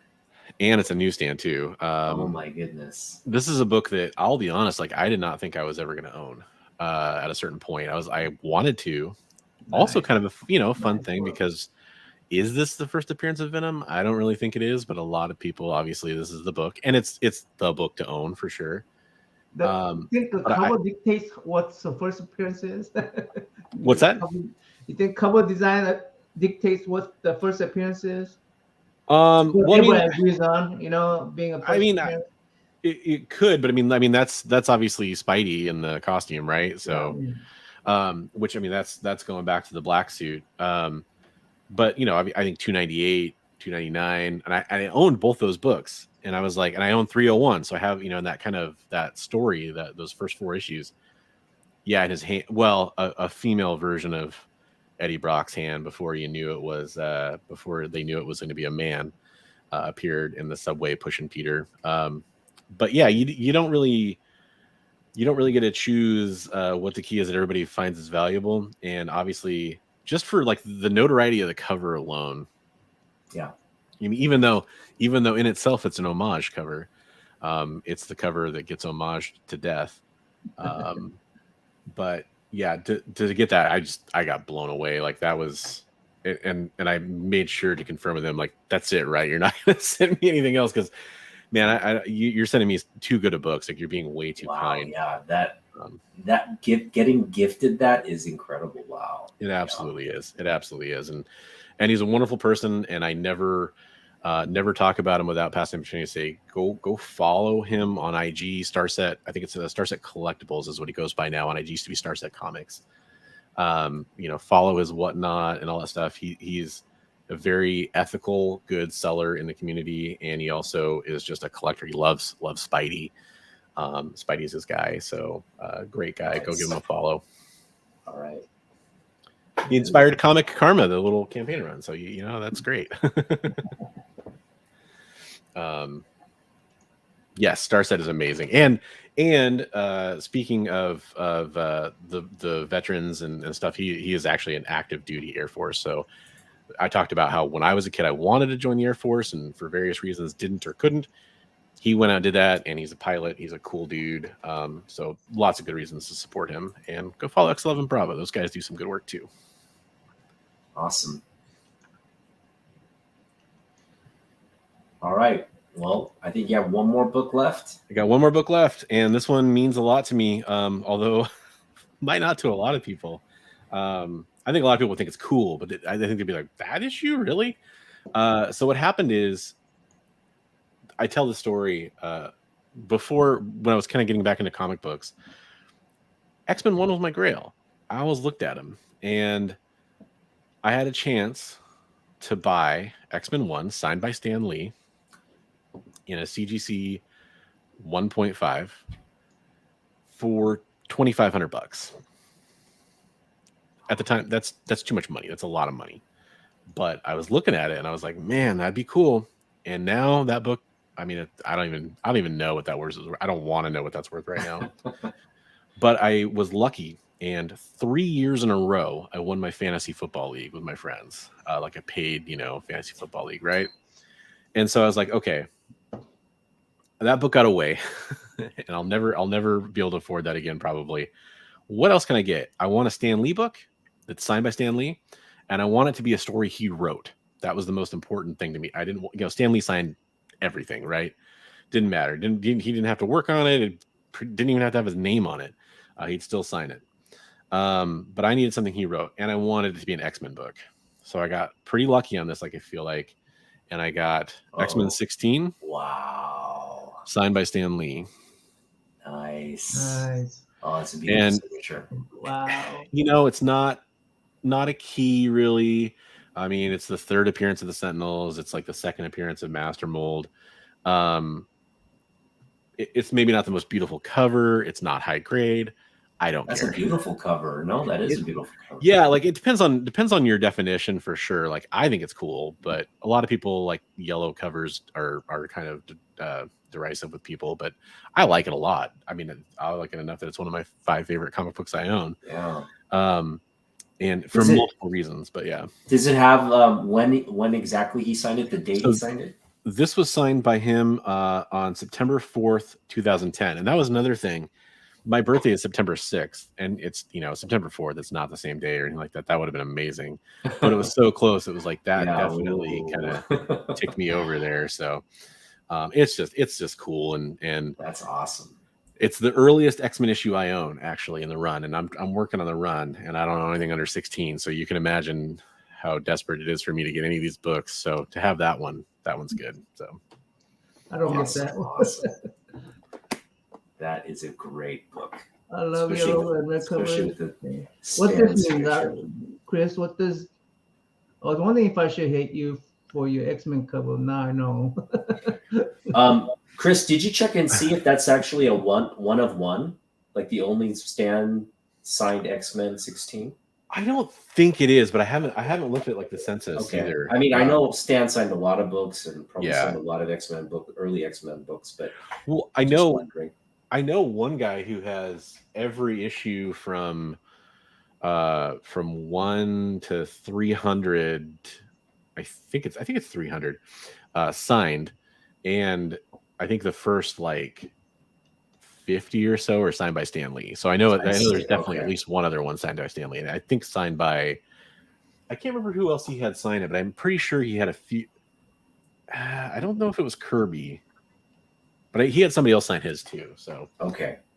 and it's a newsstand too. Oh my goodness. This is a book that I'll be honest, like I did not think I was ever going to own at a certain point. I wanted to. Also kind of a fun thing because is this the first appearance of Venom? I don't really think it is, but a lot of people, obviously, this is the book, and it's the book to own for sure. You think the cover dictates what the first appearance is? What's that? You think cover design dictates what the first appearance is? Well, everybody agrees on, being a first appearance. It could, but I mean that's obviously Spidey in the costume, right? So, which I mean that's going back to the black suit. But I think 298, 299, and I owned both those books, and I was like, and I own 301, so I have that kind of that story, that those first 4 issues. Yeah, in his hand, well, a female version of Eddie Brock's hand before they knew it was going to be a man appeared in the subway pushing Peter. But yeah, you don't really get to choose what the key is that everybody finds is valuable, and obviously, just for like the notoriety of the cover alone. Yeah. I mean, even though in itself it's an homage cover, it's the cover that gets homaged to death. But yeah, to get that, I got blown away. Like that was, and I made sure to confirm with him, like, that's it, right? You're not going to send me anything else, because man, you're sending me too good of books. Like, you're being way too kind. Yeah, that getting gifted that is incredible. Wow. It absolutely is. It absolutely is. And he's a wonderful person. And I never talk about him without passing the opportunity to say, go follow him on IG. Starset, I think it's Starset Collectibles is what he goes by now. On IG used to be Starset Comics. Follow his whatnot and all that stuff. He's a very ethical, good seller in the community, and he also is just a collector. He loves Spidey. Spidey's his guy, so great guy. Nice. Go give him a follow. All right. He inspired Comic Karma, the little campaign run. So that's great. Yes, Starset is amazing. And speaking of the veterans and stuff, he is actually an active duty Air Force. So I talked about how when I was a kid, I wanted to join the Air Force, and for various reasons didn't or couldn't. He went out and did that, and he's a pilot. He's a cool dude. So lots of good reasons to support him. And go follow X11 Bravo. Those guys do some good work too. Awesome. All right. Well, I think you have one more book left. I got one more book left, and this one means a lot to me, although might not to a lot of people. I think a lot of people think it's cool, but I think they'd be like, that issue? Really? So what happened is, I tell the story before, when I was kind of getting back into comic books. X-Men 1 was my grail. I always looked at him, and I had a chance to buy X-Men 1 signed by Stan Lee in a CGC 1.5 for $2,500. At the time, that's too much money. That's a lot of money. But I was looking at it and I was like, man, that'd be cool. And now that book, I mean, I don't even know what that worth is. I don't want to know what that's worth right now. But I was lucky, and 3 years in a row, I won my fantasy football league with my friends, like a paid, fantasy football league, right? And so I was like, okay, that book got away, and I'll never be able to afford that again, probably. What else can I get? I want a Stan Lee book that's signed by Stan Lee, and I want it to be a story he wrote. That was the most important thing to me. I didn't, Stan Lee signed everything, right? Didn't matter. He didn't have to work on it. It didn't even have to have his name on it. He'd still sign it. But I needed something he wrote, and I wanted it to be an X-Men book. So I got pretty lucky on this, like, I feel like, and I got X-Men 16. Wow. Signed by Stan Lee. Nice. Oh, it's a beautiful signature. Wow. It's not a key, really. I mean, it's the third appearance of the Sentinels. It's like the second appearance of Master Mold. It's maybe not the most beautiful cover. It's not high grade. I don't care. That's a beautiful cover. No, that is a beautiful cover. Yeah, like, it depends on your definition, for sure. Like, I think it's cool, but a lot of people, like, yellow covers are kind of derisive with people, but I like it a lot. I mean, I like it enough that it's one of my 5 favorite comic books I own. Yeah. And for multiple reasons, but yeah. Does it have when exactly he signed it? The date he signed it? this was signed by him on September 4th, 2010. And that was another thing. My birthday is September 6th, and it's, September 4th. It's not the same day or anything like that. That would have been amazing. But it was so close. It was like that definitely kind of ticked me over there. So it's just cool. And that's awesome. It's the earliest X-Men issue I own, actually, in the run. And I'm working on the run, and I don't know anything under 16. So you can imagine how desperate it is for me to get any of these books. So to have that one's good. So I don't get that. Awesome. That is a great book. I love yellow and red cover. What this mean, Chris? What does? I was wondering if I should hate you for your X-Men cover. Now I know. Chris, did you check and see if that's actually a one of one, like the only Stan signed X-Men 16? I don't think it is, but I haven't looked at like the census either. I mean, I know Stan signed a lot of books and probably signed a lot of early X-Men books, but I know one guy who has every issue from 1 to 300. I think it's 300 signed, and I think the first like 50 or so are signed by Stan Lee. So I know there's definitely at least one other one signed by Stan Lee, and I think signed by, I can't remember who else he had signed it, but I'm pretty sure he had a few. I don't know if it was Kirby, but he had somebody else sign his too. So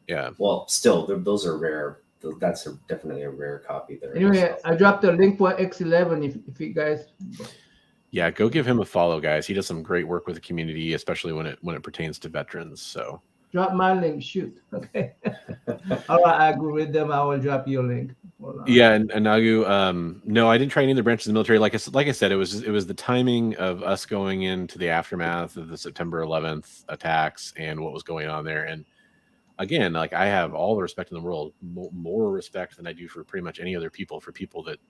yeah. Well, still, those are rare. That's definitely a rare copy there. Anyway, I dropped a link for X11 if you guys. Yeah, go give him a follow, guys. He does some great work with the community, especially when it pertains to veterans. So drop my link. Shoot. Okay. All right, algorithm. I will drop your link. Yeah, and Nagu, no, I didn't try any other branches of the military. Like I said, it was the timing of us going into the aftermath of the September 11th attacks and what was going on there. And again, like, I have all the respect in the world, more respect than I do for pretty much any other people, for people that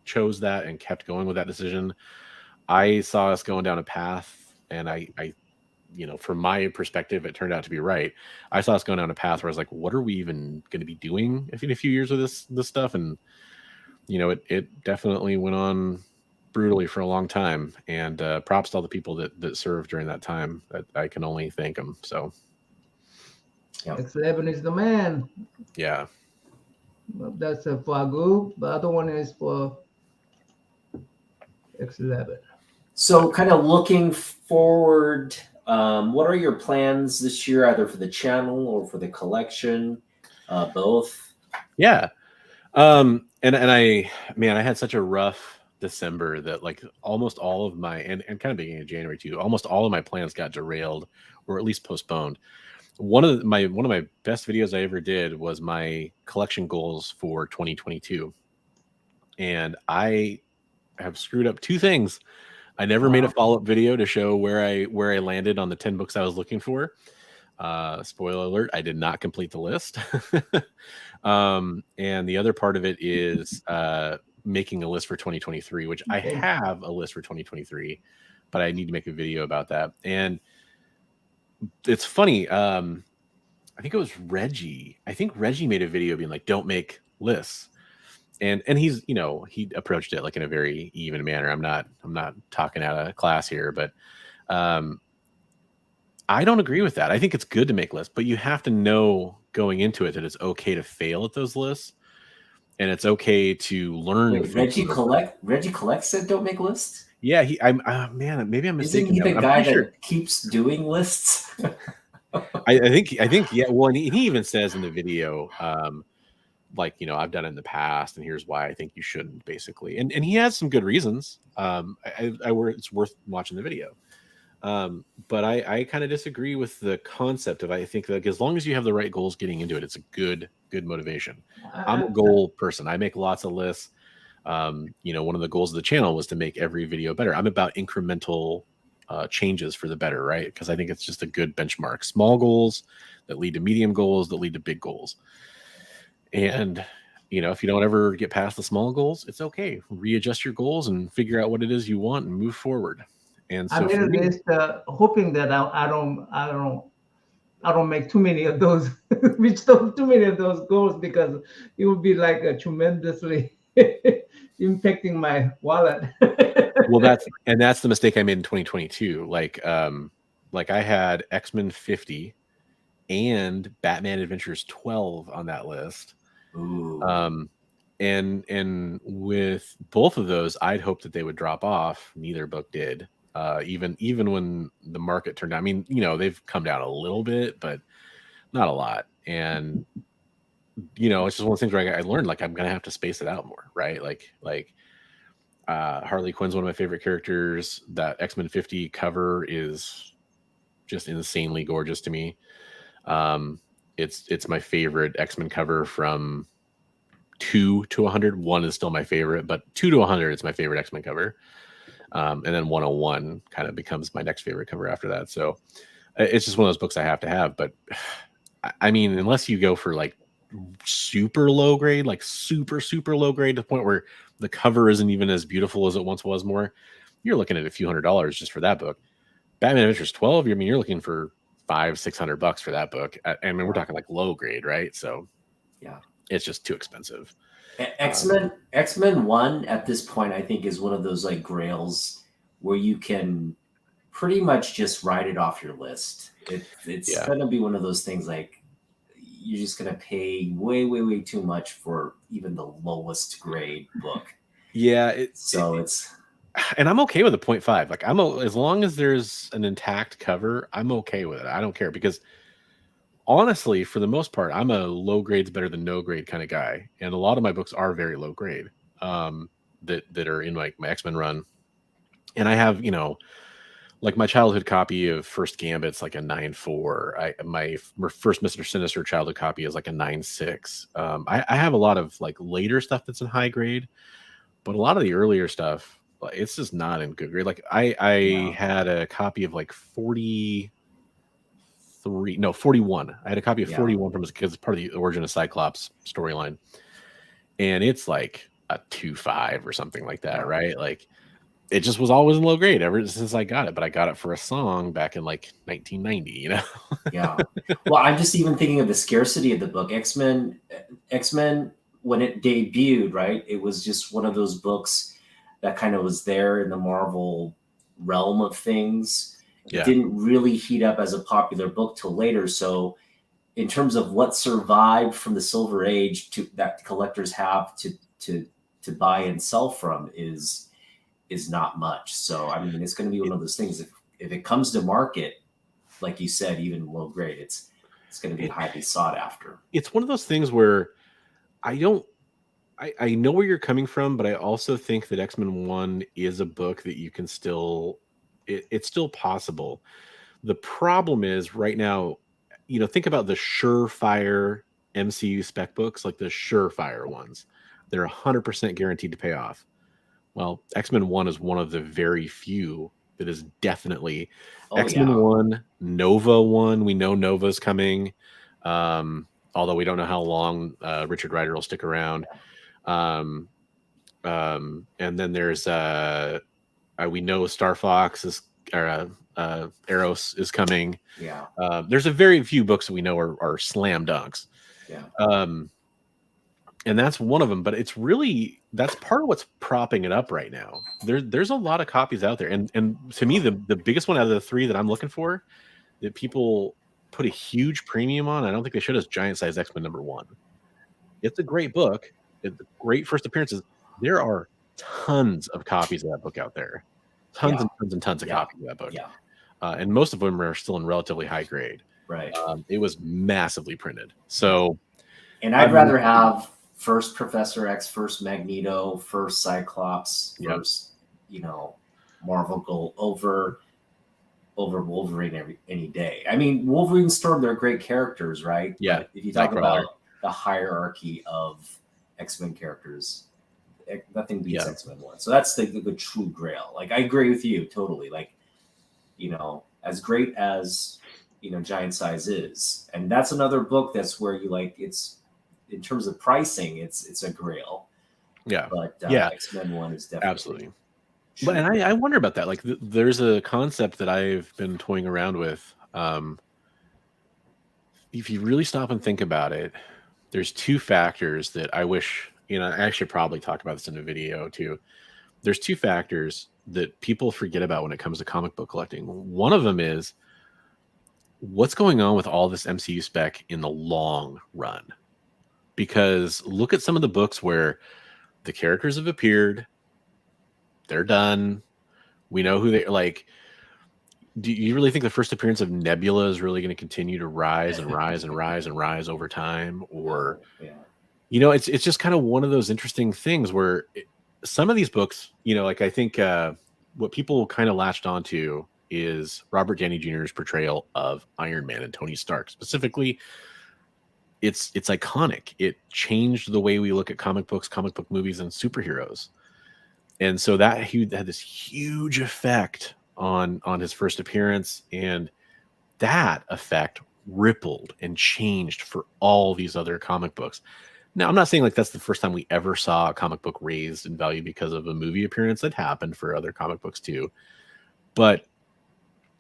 chose that and kept going with that decision. I saw us going down a path, and I from my perspective, it turned out to be right. I saw us going down a path where I was like, what are we even going to be doing in a few years with this stuff? And, it definitely went on brutally for a long time. And props to all the people that served during that time. I can only thank them. So. Yeah. X11 is the man. Yeah. Well, that's a Fagu. The other one is for X11. So kind of looking forward, what are your plans this year, either for the channel or for the collection? Both? Yeah. And I had such a rough December that like almost all of my, and kind of beginning of January too, almost all of my plans got derailed or at least postponed. One of my best videos I ever did was my collection goals for 2022. And I have screwed up two things. I never made a follow-up video to show where I landed on the 10 books I was looking for. Spoiler alert, I did not complete the list. And the other part of it is making a list for 2023, which I have a list for 2023, but I need to make a video about that. And it's funny. I think it was Reggie. I think Reggie made a video being like, don't make lists. And he's, he approached it like in a very even manner. I'm not talking out of class here, but I don't agree with that. I think it's good to make lists, but you have to know going into it that it's okay to fail at those lists, and it's okay to learn. Wait, Reggie Collect said don't make lists. Yeah, man, maybe I'm mistaken. Isn't he the guy that keeps doing lists? I think, yeah. Well, and he even says in the video, like, I've done it in the past, and here's why I think you shouldn't, basically. And he has some good reasons. It's worth watching the video. But I kind of disagree with the concept of, I think that as long as you have the right goals getting into it, it's a good motivation. I'm a goal person. I make lots of lists. One of the goals of the channel was to make every video better. I'm about incremental changes for the better, right? Because I think it's just a good benchmark. Small goals that lead to medium goals that lead to big goals. And, if you don't ever get past the small goals, it's okay. Readjust your goals and figure out what it is you want and move forward. And so I made a list hoping that I don't make too many of those, reach too many of those goals, because it would be like a tremendously impacting my wallet. Well, that's the mistake I made in 2022. Like I had X-Men 50 and Batman Adventures 12 on that list. Ooh. And with both of those, I'd hoped that they would drop off. Neither book did. Even when the market turned down. I mean, they've come down a little bit, but not a lot. And it's just one of those things where I learned like I'm gonna have to space it out more, right? Like Harley Quinn's one of my favorite characters. That X-Men 50 cover is just insanely gorgeous to me. It's my favorite X-Men cover from 2 to 100. 1 is still my favorite, but 2 to 100 is my favorite X-Men cover. And then 101 kind of becomes my next favorite cover after that. So it's just one of those books I have to have. But I mean, unless you go for like super low grade, like super low grade to the point where the cover isn't even as beautiful as it once was, more, you're looking at a few $100s just for that book. Batman Adventures 12, I mean, you're looking for $500-600 for that book. I mean, we're talking like low grade, right? So yeah, it's just too expensive. X-Men 1 at this point, I think, is one of those like grails where you can pretty much just write it off your list. It's gonna be one of those things like you're just gonna pay way too much for even the lowest grade book. Yeah, and I'm okay with a 0.5. Like as long as there's an intact cover, I'm okay with it. I don't care, because honestly, for the most part, I'm a low grade's better than no grade kind of guy, and a lot of my books are very low grade. That are in like my X-Men run, and I have like my childhood copy of First Gambit's like a 9.4. My first Mr. Sinister childhood copy is like a 9.6. I have a lot of like later stuff that's in high grade, but a lot of the earlier stuff, it's just not in good grade. Like I had a copy of like 41. I had a copy of 41 from because it's part of the Origin of Cyclops storyline, and it's like a 2.5 or something like that, right? Like it just was always in low grade ever since I got it, but I got it for a song back in like 1990, Yeah. Well, I'm just even thinking of the scarcity of the book. X-Men, when it debuted, right? It was just one of those books that kind of was there in the Marvel realm of things. It didn't really heat up as a popular book till later. So in terms of what survived from the Silver Age that collectors have to buy and sell from is not much. So I mean, it's going to be one of those things. If it comes to market, like you said, even low grade, it's going to be highly sought after. It's one of those things where I know where you're coming from, but I also think that X-Men 1 is a book that you can still, it's still possible. The problem is right now, think about the surefire MCU spec books, like the surefire ones. They're 100% guaranteed to pay off. Well, X-Men 1 is one of the very few that is definitely X-Men 1, Nova 1. We know Nova's coming, although we don't know how long Richard Rider will stick around. And then there's we know Star Fox is Eros is coming. Yeah. There's a very few books that we know are slam dunks. Yeah. And that's one of them, but that's part of what's propping it up right now. There's a lot of copies out there, and to me, the biggest one out of the three that I'm looking for that people put a huge premium on, I don't think they should, is Giant Size X-Men #1. It's a great book. It's great first appearances. There are tons of copies of that book out there, tons and tons of copies of that book, and most of them are still in relatively high grade. Right. It was massively printed, so. And I'd rather have first Professor X, first Magneto, first Cyclops, first, Marvel Gold over Wolverine any day. I mean, Wolverine, Storm, they're great characters, right? Yeah. But if you talk about the hierarchy of X-Men characters, nothing beats X-Men 1. So that's the true grail. Like, I agree with you totally. Like, as great as, Giant Size is. And that's another book that's where you it's, in terms of pricing, it's a grail. Yeah. But X-Men 1 is definitely. Absolutely. But and I wonder about that. Like, there's a concept that I've been toying around with. If you really stop and think about it, there's two factors that I wish, I should probably talk about this in a video too. There's two factors that people forget about when it comes to comic book collecting. One of them is what's going on with all this MCU spec in the long run. Because look at some of the books where the characters have appeared, they're done, we know who they like. Do you really think the first appearance of Nebula is really going to continue to rise and rise and rise and rise over time? Or, it's just kind of one of those interesting things where some of these books, like I think what people kind of latched onto is Robert Downey Jr.'s portrayal of Iron Man and Tony Stark. Specifically, it's iconic. It changed the way we look at comic books, comic book movies, and superheroes. And so that had this huge effect on his first appearance, and that effect rippled and changed for all these other comic books. Now, I'm not saying like that's the first time we ever saw a comic book raised in value because of a movie appearance. That happened for other comic books too, but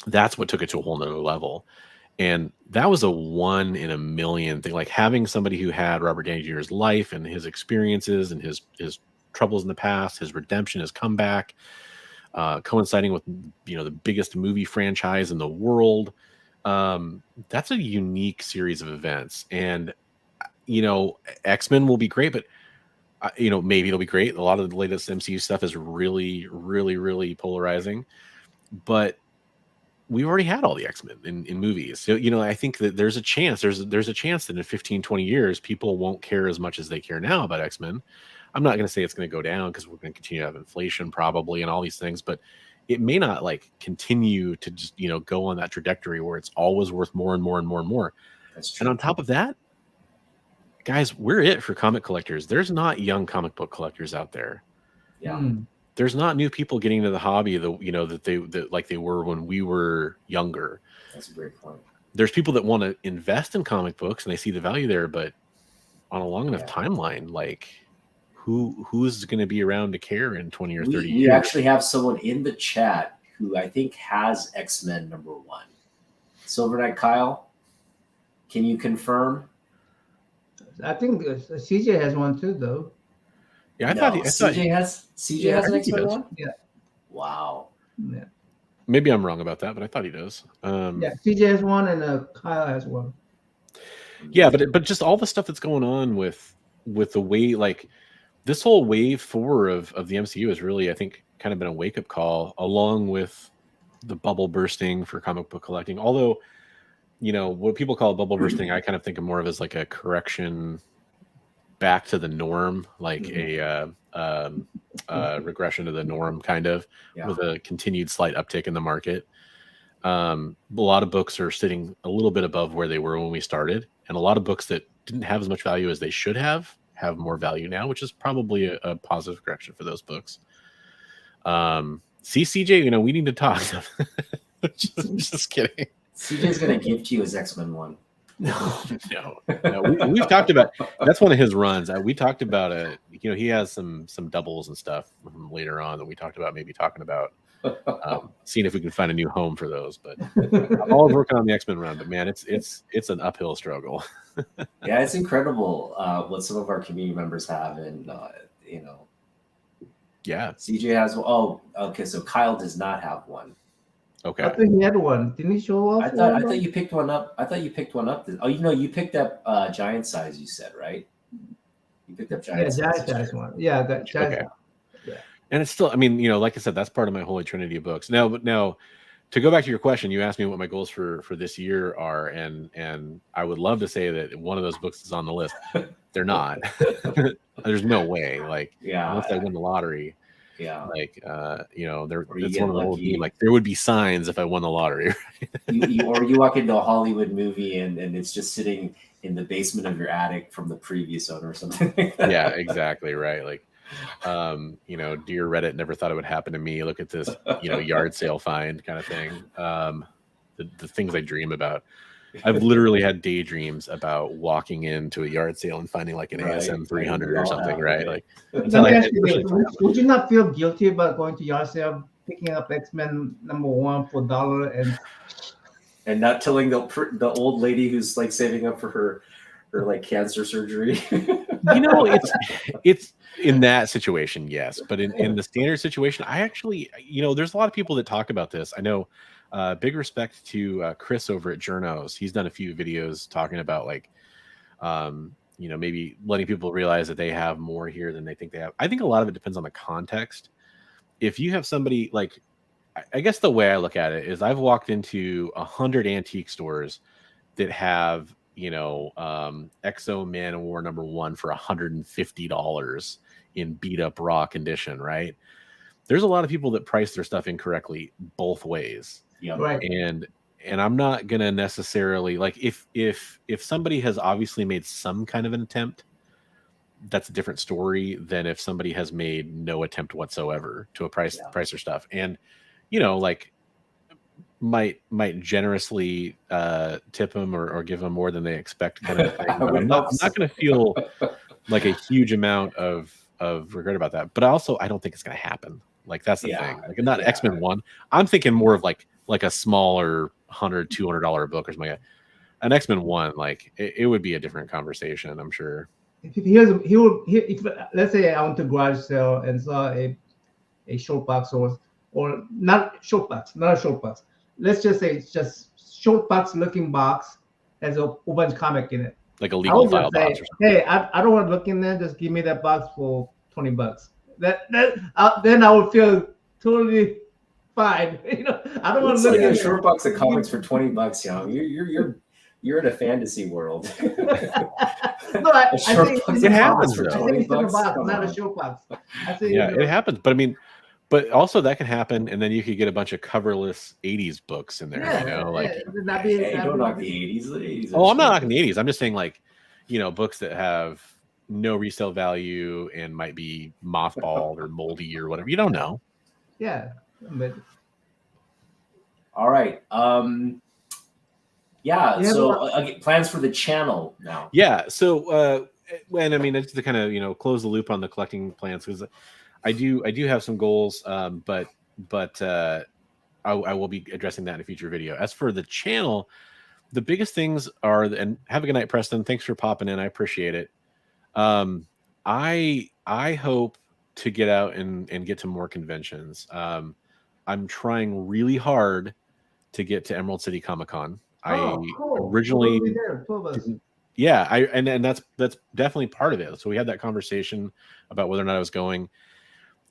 that's what took it to a whole nother level. And that was a 1 in a million thing. Like having somebody who had Robert Downey Jr.'s life and his experiences and his troubles in the past, his redemption, his comeback, coinciding with the biggest movie franchise in the world. That's a unique series of events. And X-Men will be great, but maybe it'll be great. A lot of the latest MCU stuff is really, really, really polarizing. But we've already had all the X-Men in movies. So, I think that there's a chance that in 15, 20 years, people won't care as much as they care now about X-Men. I'm not going to say it's going to go down because we're going to continue to have inflation probably and all these things, but it may not like continue to just, go on that trajectory where it's always worth more and more and more and more. That's true. And on top of that, guys, we're it for comic collectors. There's not young comic book collectors out there. Yeah. There's not new people getting into the hobby that like they were when we were younger. That's a great point. There's people that want to invest in comic books and they see the value there, but on a long enough timeline, like who's going to be around to care in 20 or 30 years? We actually have someone in the chat who I think has X-Men #1. Silver Knight Kyle, can you confirm? I think CJ has one too, though. Yeah, I thought CJ has an X-Men one. Yeah. Wow. Yeah. Maybe I'm wrong about that, but I thought he does. Yeah, CJ has one and Kyle has one. Yeah, but just all the stuff that's going on with the way, like this whole wave 4 of the MCU has really, I think, kind of been a wake up call, along with the bubble bursting for comic book collecting. Although, what people call bubble bursting, I kind of think of more of as like a correction back to the norm, like a regression to the norm, kind of, with a continued slight uptick in the market. A lot of books are sitting a little bit above where they were when we started, and a lot of books that didn't have as much value as they should have more value now, which is probably a positive correction for those books. See, CJ, we need to talk. just kidding. CJ's gonna gift you his X-Men one. No. We've talked about, that's one of his runs. We talked about he has some doubles and stuff later on that we talked about, maybe talking about seeing if we can find a new home for those. But I'm always working on the X-Men run. But man, it's an uphill struggle. Yeah, it's incredible what some of our community members have, and yeah, CJ has. Oh, okay. So Kyle does not have one. Okay. I think he had one. Didn't he show off? I thought you picked one up. Oh, you picked up giant size. You said, right? You picked up giant size. Yeah, giant size one. Yeah, that giant. Okay. Yeah. And it's still, I mean, like I said, that's part of my Holy Trinity of books. Now, to go back to your question, you asked me what my goals for this year are, and I would love to say that one of those books is on the list. They're not. There's no way. Like, unless I win the lottery. Yeah. Like, it's one of the old game. Like, there would be signs if I won the lottery. Right? Or you walk into a Hollywood movie and it's just sitting in the basement of your attic from the previous owner or something like that. Yeah, exactly. Right. Like, dear Reddit, never thought it would happen to me. Look at this, yard sale find kind of thing. The things I dream about. I've literally had daydreams about walking into a yard sale and finding like an ASM 300 or something, right? Like, would you not feel guilty about going to yard sale, picking up X-Men #1 for $1 and not telling the old lady who's like saving up for her like cancer surgery? You know, it's in that situation, yes, but in the standard situation, I actually, you know, there's a lot of people that talk about this. I know. Big respect to Chris over at Journos. He's done a few videos talking about like, you know, maybe letting people realize that they have more here than they think they have. I think a lot of it depends on the context. If you have somebody like, I guess the way I look at it is I've walked into 100 antique stores that have, you know, Exo Man of War #1 for $150 in beat up raw condition, right? There's a lot of people that price their stuff incorrectly both ways. Yep. Right. And I'm not gonna necessarily like if somebody has obviously made some kind of an attempt, that's a different story than if somebody has made no attempt whatsoever to price their stuff. And you know, like might generously tip them or give them more than they expect kind of thing. But I'm not gonna feel like a huge amount of regret about that. But also I don't think it's gonna happen. Like that's the thing. Like not X-Men 1. I'm thinking more of like a smaller $100, $200 book or something like that. An X-Men 1, like it would be a different conversation, I'm sure. If let's say I went to garage sale and saw a short box or not a short box. Let's just say it's just short box looking box has a whole bunch of comic in it. Like a legal file box or something. Hey, I don't want to look in there. Just give me that box for $20. Then I would feel totally fine. You know, I don't want to look at a short box of comics for $20, young. You're in a fantasy world. No, I think it happens for $20. Box, not a short box. It happens. But I mean, but also that can happen, and then you could get a bunch of coverless 80s books in there, you know, like don't knock the 80s. The 80s oh, I'm not knocking the 80s. I'm just saying, like, you know, books that have no resale value and might be mothballed or moldy or whatever. You don't know. Yeah. But... All right. So plans for the channel now. Yeah. So and I mean, it's to kind of, you know, close the loop on the collecting plans, because I do have some goals, but I will be addressing that in a future video. As for the channel, the biggest things are, and have a good night, Preston. Thanks for popping in. I appreciate it. I hope to get out and get to more conventions. I'm trying really hard to get to Emerald City Comic Con. Cool. Originally, yeah, and that's definitely part of it. So we had that conversation about whether or not I was going,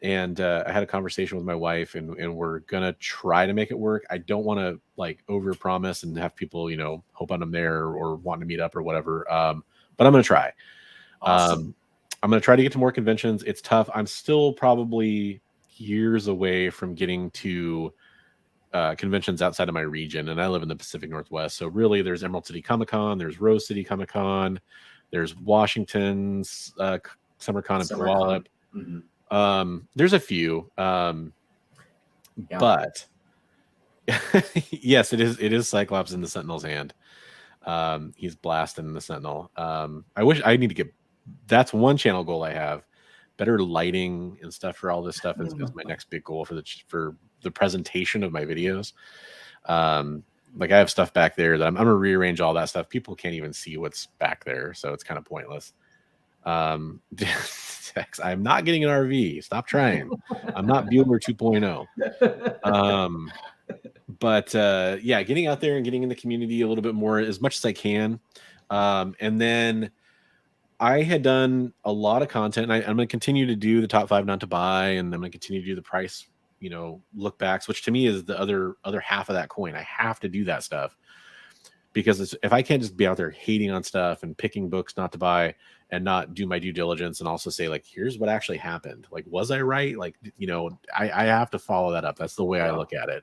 and I had a conversation with my wife, and we're gonna try to make it work. I don't want to like overpromise and have people, you know, hope I'm there or want to meet up or whatever. But I'm gonna try. Awesome. I'm gonna try to get to more conventions. It's tough. I'm still probably years away from getting to conventions outside of my region, and I live in the Pacific Northwest. So really, there's Emerald City Comic Con, there's Rose City Comic Con, there's Washington's Summer Con in Puyallup. Mm-hmm. There's a few, but yes, it is Cyclops in the Sentinel's hand. He's blasting the Sentinel. I wish I need to get. That's one channel goal I have. Better lighting and stuff for all this stuff is my next big goal for the presentation of my videos. Like I have stuff back there that I'm gonna rearrange all that stuff. People can't even see what's back there, so it's kind of pointless. I'm not getting an RV. Stop trying. I'm not Bueller 2.0. But yeah, getting out there and getting in the community a little bit more as much as I can. And then I had done a lot of content, and I'm going to continue to do the top 5 not to buy, and I'm going to continue to do the price, you know, look backs, which to me is the other half of that coin. I have to do that stuff, because if I can't just be out there hating on stuff and picking books not to buy and not do my due diligence and also say, like, here's what actually happened. Like, was I right? Like, you know, I have to follow that up. That's the way I look at it.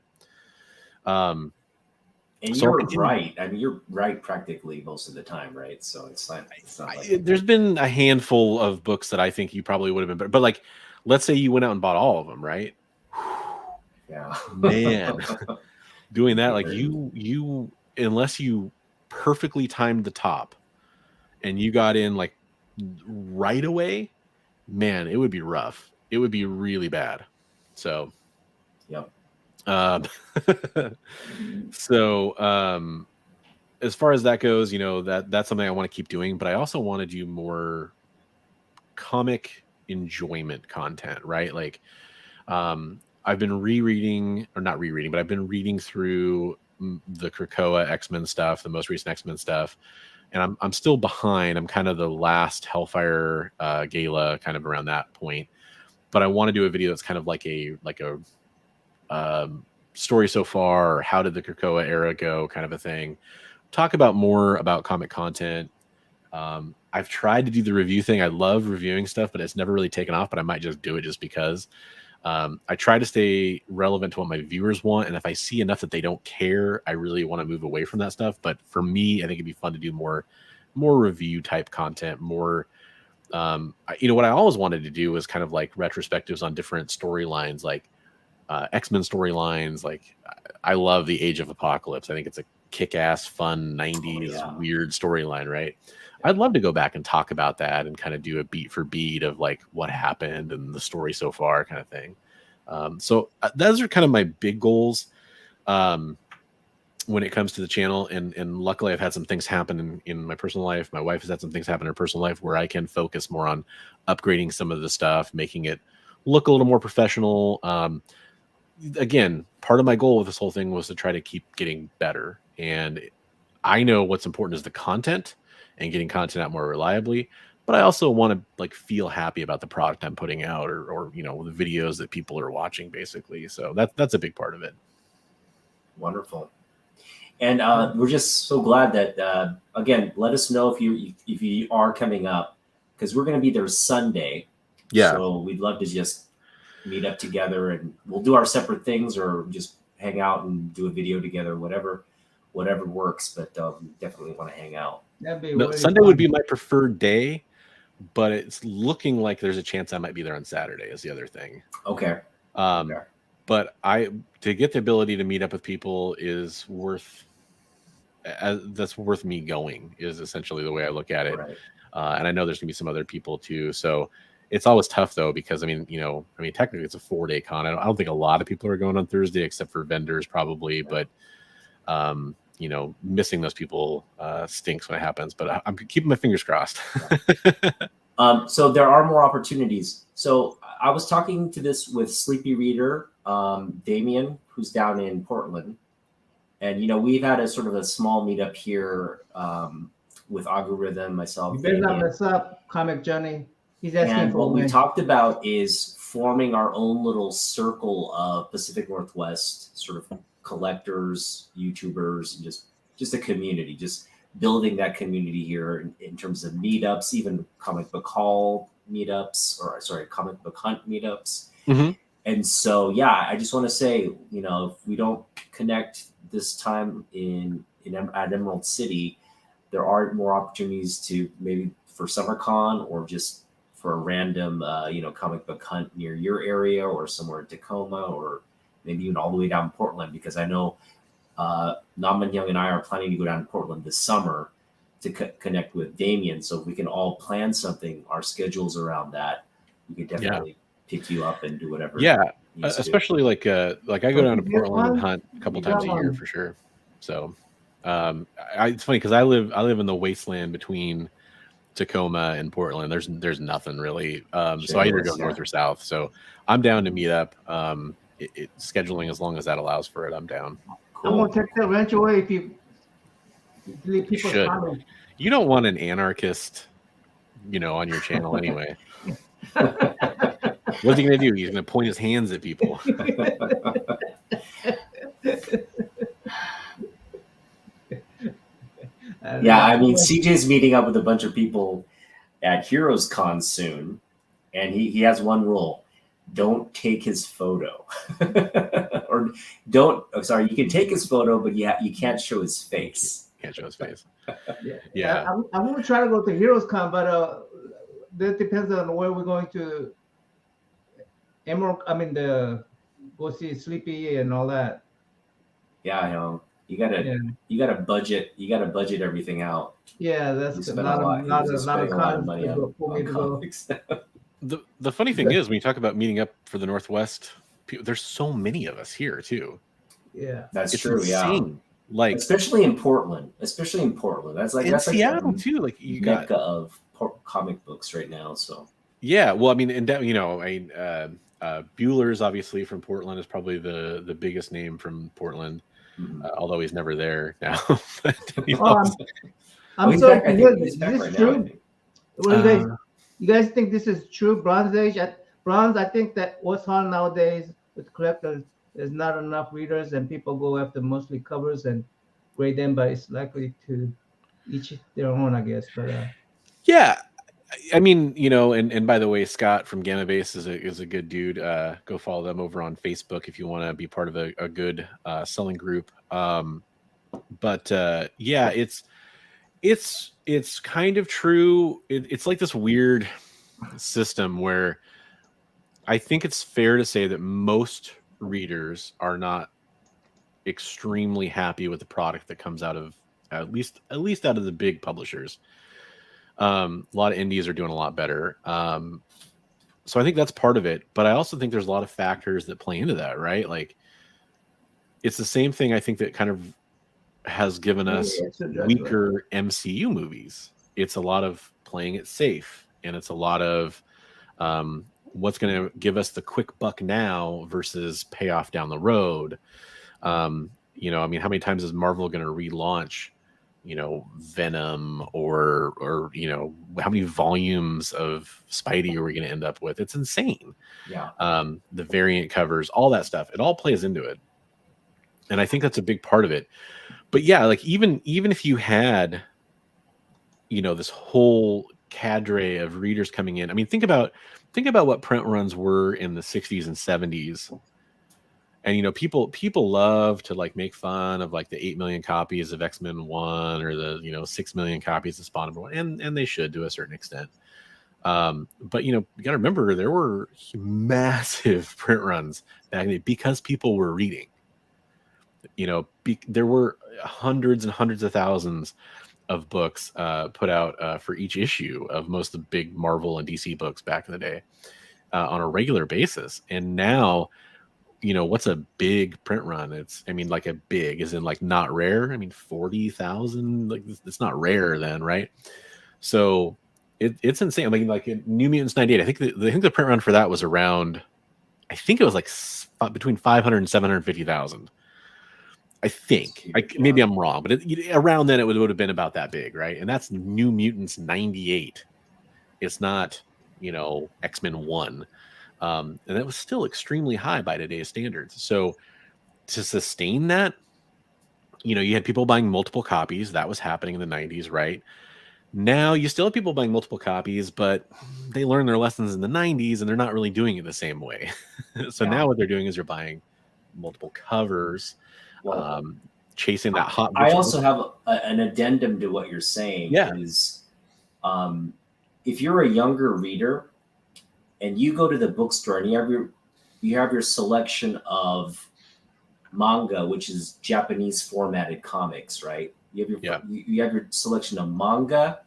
And so you're right. I mean, you're right practically most of the time, right? So it's not like there's been a handful of books that I think you probably would have been better. But like, let's say you went out and bought all of them, right? Yeah, man, doing that, like you unless you perfectly timed the top and you got in like right away, man, it would be rough. It would be really bad. So, yep. So as far as that goes, you know, that's something I want to keep doing, but I also want to do more comic enjoyment content, right? Like, I've been rereading, or not rereading, but I've been reading through the Krakoa X-Men stuff, the most recent X-Men stuff, and I'm still behind. I'm kind of the last Hellfire Gala, kind of around that point. But I want to do a video that's kind of like a story so far, or how did the Krakoa era go, kind of a thing. Talk about more about comic content. I've tried to do the review thing. I love reviewing stuff, but it's never really taken off. But I might just do it just because. I try to stay relevant to what my viewers want, and if I see enough that they don't care, I really want to move away from that stuff. But for me, I think it'd be fun to do more review type content, more. What I always wanted to do was kind of like retrospectives on different storylines, like X-Men storylines. Like, I love the Age of Apocalypse. I think it's a kick-ass, fun 90s weird storyline, right? I'd love to go back and talk about that and kind of do a beat for beat of like what happened and the story so far, kind of thing. So those are kind of my big goals when it comes to the channel. And luckily I've had some things happen in my personal life. My wife has had some things happen in her personal life where I can focus more on upgrading some of the stuff, making it look a little more professional. Again, part of my goal with this whole thing was to try to keep getting better. And I know what's important is the content and getting content out more reliably, but I also want to like feel happy about the product I'm putting out, or the videos that people are watching, basically. So that's a big part of it. Wonderful. And we're just so glad that again, let us know if you are coming up, because we're going to be there Sunday. Yeah. So we'd love to just meet up together, and we'll do our separate things or just hang out and do a video together, whatever works. But definitely want to hang out. Sunday would be my preferred day, but it's looking like there's a chance I might be there on Saturday is the other thing. Okay. But to get the ability to meet up with people is worth me going, is essentially the way I look at it. Right. And I know there's gonna be some other people too. So it's always tough though, because technically it's a 4-day con. I don't think a lot of people are going on Thursday except for vendors probably, but missing those people stinks when it happens, but I'm keeping my fingers crossed. So there are more opportunities. So I was talking to this with Sleepy Reader, Damien, who's down in Portland. And, we've had a sort of a small meetup here with Algorithm, myself. You better not mess up, Comic Johnny. He's asking and for what we talked about is forming our own little circle of Pacific Northwest sort of collectors, YouTubers, and just a community, just building that community here in terms of meetups, even comic book haul meetups, comic book hunt meetups. Mm-hmm. And so, I just want to say, if we don't connect this time at Emerald City, there are more opportunities to maybe for SummerCon or just for a random, comic book hunt near your area or somewhere in Tacoma, or maybe even all the way down Portland, because I know NammaN Young and I are planning to go down to Portland this summer to connect with Damien. So if we can all plan something, our schedules around that, we could definitely pick you up and do whatever. Yeah, especially like I go down to Portland and hunt a couple times a year for sure. So it's funny because I live in the wasteland between Tacoma and Portland. There's nothing really. So I either go north or south. So I'm down to meet up. Scheduling, as long as that allows for it, I'm down. Cool. I'm gonna take that ranch away if you leave people comment. You don't want an anarchist, on your channel anyway. What's he gonna do? He's gonna point his hands at people. I mean, CJ's meeting up with a bunch of people at Heroes Con soon, and he has one rule: don't take his photo. Or don't. Oh, sorry, you can take his photo, but you can't show his face. Can't show his face. Yeah. I'm gonna try to go to Heroes Con, but that depends on where we're going to. Emerald. Go see Sleepy and all that. Yeah, I know. You gotta budget. You gotta budget everything out. Yeah, that's a lot of money on comics. The funny thing is, when you talk about meeting up for the Northwest, there's so many of us here too. Yeah, that's true. Insane. Yeah, like especially in Portland. That's Seattle too. Like you got mecca of comic books right now. So Yeah, well, I mean, and you know, Bueller's obviously from Portland is probably the biggest name from Portland, although he's never there now. But, you know, Oh, I'm he's sorry back. to I hear think he's this. Is back this right now. I true? think. What do you guys think this is true? Bronze Age at Bronze, I think that what's hard nowadays with collectors is not enough readers, and people go after mostly covers and grade them, but it's likely to each their own, I guess. But yeah, I mean, you know, and by the way, Scott from Gamma Base is a good dude. Go follow them over on Facebook if you want to be part of a good selling group. But yeah, it's kind of true. It's like this weird system where I think it's fair to say that most readers are not extremely happy with the product that comes out of at least out of the big publishers. A lot of indies are doing a lot better. So I think that's part of it, but I also think there's a lot of factors that play into that, right? Like it's the same thing I think that kind of has given us weaker MCU movies. It's a lot of playing it safe, and it's a lot of what's going to give us the quick buck now versus payoff down the road. You know, I mean, how many times is Marvel going to relaunch, you know, Venom or you know, how many volumes of Spidey are we going to end up with? It's insane. Yeah. The variant covers, all that stuff, it all plays into it, and I think that's a big part of it. But yeah, like even if you had, you know, this whole cadre of readers coming in, I mean, think about what print runs were in the 60s and 70s. And you know, people love to like make fun of like the 8 million copies of X-Men 1 or the, you know, 6 million copies of Spawn number 1, and they should to a certain extent. But you know, you got to remember there were massive print runs back then because people were reading. You know, there were hundreds and hundreds of thousands of books put out for each issue of most of the big Marvel and DC books back in the day on a regular basis. And now, you know, what's a big print run? It's, I mean, like a big is in like not rare. I mean, 40,000, like it's not rare then, right? So it's insane. I mean, like in New Mutants 98, I think the print run for that was around, I think it was like between 500 and 750,000. I think maybe I'm wrong, but around then it would have been about that big, right? And that's New Mutants 98. It's not, you know, X-Men 1. And that was still extremely high by today's standards. So to sustain that, you know, you had people buying multiple copies. That was happening in the 90s, right? Now you still have people buying multiple copies, but they learned their lessons in the 90s and they're not really doing it the same way. So now what they're doing is they're buying multiple covers. Well, chasing that hot. I also have an addendum to what you're saying. Yeah. Is if you're a younger reader and you go to the bookstore and you have your selection of manga, which is Japanese formatted comics, right? You have your selection of manga,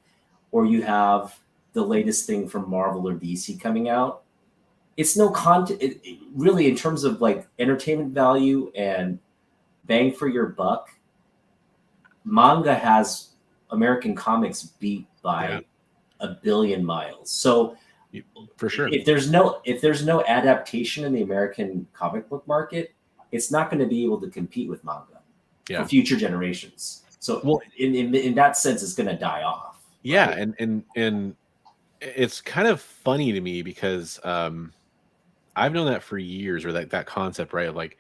or you have the latest thing from Marvel or DC coming out. It's no content really in terms of like entertainment value and bang for your buck. Manga has American comics beat by a billion miles. So for sure, if there's no adaptation in the American comic book market, it's not going to be able to compete with manga for future generations. So in that sense, it's going to die off. Yeah, right? and it's kind of funny to me because I've known that for years, or that concept, right? Of like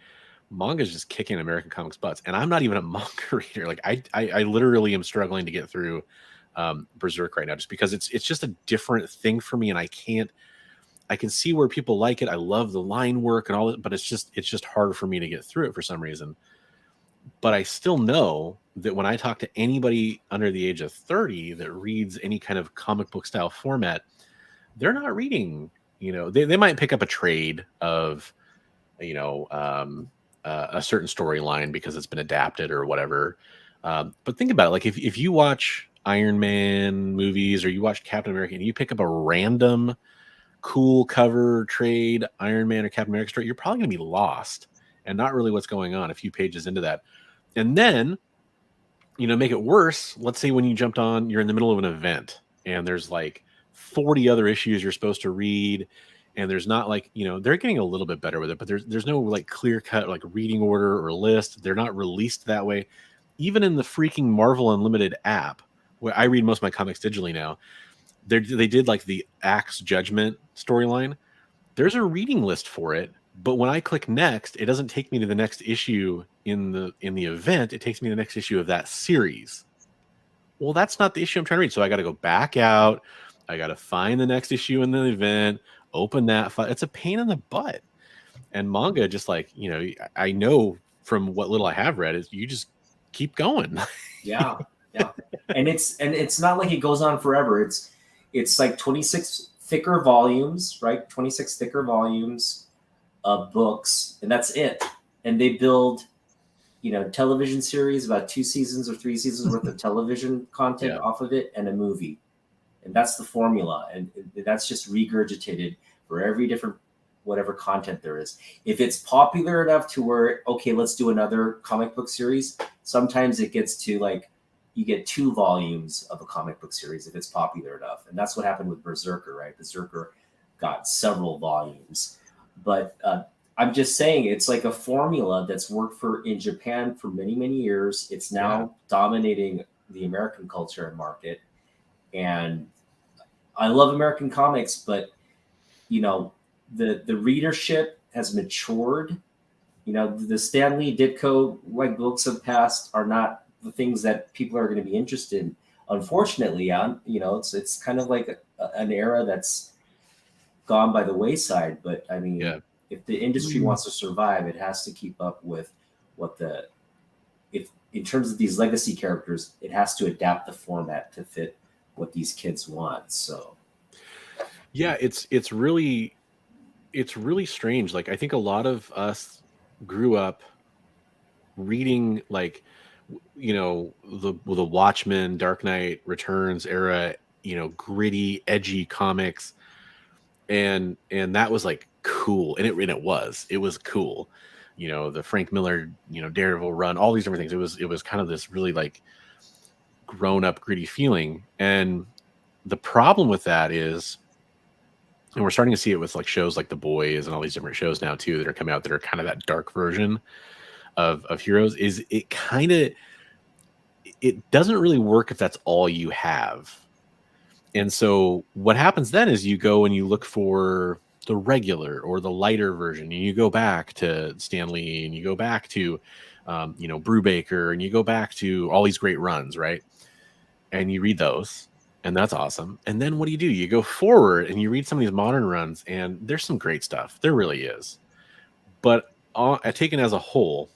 manga is just kicking American comics butts, and I'm not even a manga reader. Like I literally am struggling to get through Berserk right now, just because it's just a different thing for me, and I can see where people like it. I love the line work and all that, but it's just hard for me to get through it for some reason. But I still know that when I talk to anybody under the age of 30 that reads any kind of comic book style format, they're not reading. You know, they might pick up a trade of, you know, a certain storyline because it's been adapted or whatever. But think about it. Like if you watch Iron Man movies or you watch Captain America and you pick up a random cool cover trade Iron Man or Captain America story, you're probably going to be lost and not really what's going on a few pages into that. And then, you know, make it worse. Let's say when you jumped on, you're in the middle of an event and there's like 40 other issues you're supposed to read, and there's not like, you know, they're getting a little bit better with it, but there's no like clear cut like reading order or list. They're not released that way. Even in the freaking Marvel Unlimited app, where I read most of my comics digitally now, they did like the Axe Judgment storyline. There's a reading list for it, but when I click next, it doesn't take me to the next issue in the event. It takes me to the next issue of that series. Well, that's not the issue I'm trying to read. So I got to go back out. I got to find the next issue in the event, open that file. It's a pain in the butt. And manga, just like, you know, I know from what little I have read, is you just keep going. Yeah. And it's not like it goes on forever. It's like 26 thicker volumes, right? 26 thicker volumes of books, and that's it. And they build, you know, television series, about 2 seasons or 3 seasons worth of television content off of it, and a movie. And that's the formula. And that's just regurgitated for every different whatever content there is. If it's popular enough to where, okay, let's do another comic book series, sometimes it gets to like, you get 2 volumes of a comic book series if it's popular enough. And that's what happened with Berserker, right? Berserker got several volumes. But I'm just saying, it's like a formula that's worked in Japan for many, many years. It's now dominating the American culture and market. And I love American comics, but, you know, the readership has matured. You know, the Stan Lee Ditko like books of past are not the things that people are going to be interested in. Unfortunately, you know, it's kind of like an era that's gone by the wayside. But I mean, if the industry wants to survive, it has to keep up with what if in terms of these legacy characters, it has to adapt the format to fit what these kids want. So yeah, it's really strange. Like, I think a lot of us grew up reading, like, you know, the Watchmen, Dark Knight Returns era, you know, gritty, edgy comics, and that was like cool, and it was cool. You know, the Frank Miller, you know, Daredevil run, all these different things. It was kind of this really like grown up gritty feeling. And the problem with that is, and we're starting to see it with like shows like The Boys and all these different shows now too that are coming out that are kind of that dark version of heroes, is it doesn't really work if that's all you have. And so what happens then is you go and you look for the regular or the lighter version, and you go back to Stan Lee, and you go back to you know, Brubaker, and you go back to all these great runs, right? And you read those, and that's awesome. And then what do? You go forward and you read some of these modern runs, and there's some great stuff. There really is. But taken as a whole,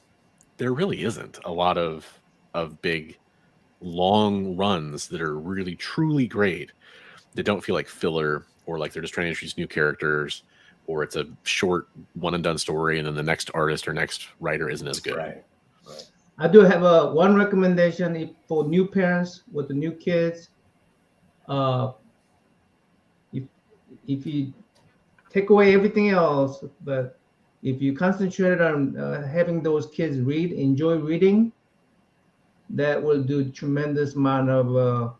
there really isn't a lot of big, long runs that are really, truly great, that don't feel like filler, or like they're just trying to introduce new characters, or it's a short one and done story, and then the next artist or next writer isn't as good. Right. I do have one recommendation for new parents with the new kids. If you take away everything else, but if you concentrate on having those kids enjoy reading, that will do tremendous amount of.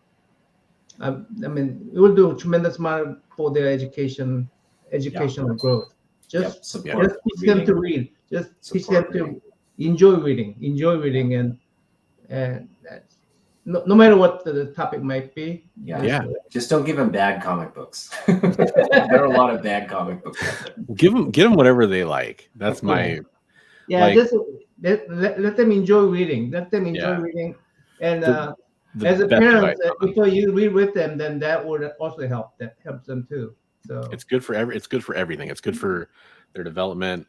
I mean, it will do a tremendous amount for their educational growth. Just teach them to read. Just teach them to enjoy reading, and that's, no matter what the topic might be. Just don't give them bad comic books. There are a lot of bad comic books out there. Give them whatever they like. That's my just let them enjoy reading. Let them enjoy reading, and as a parent, if you read with them, then that would also help. That helps them too. So it's good for everything. It's good for their development.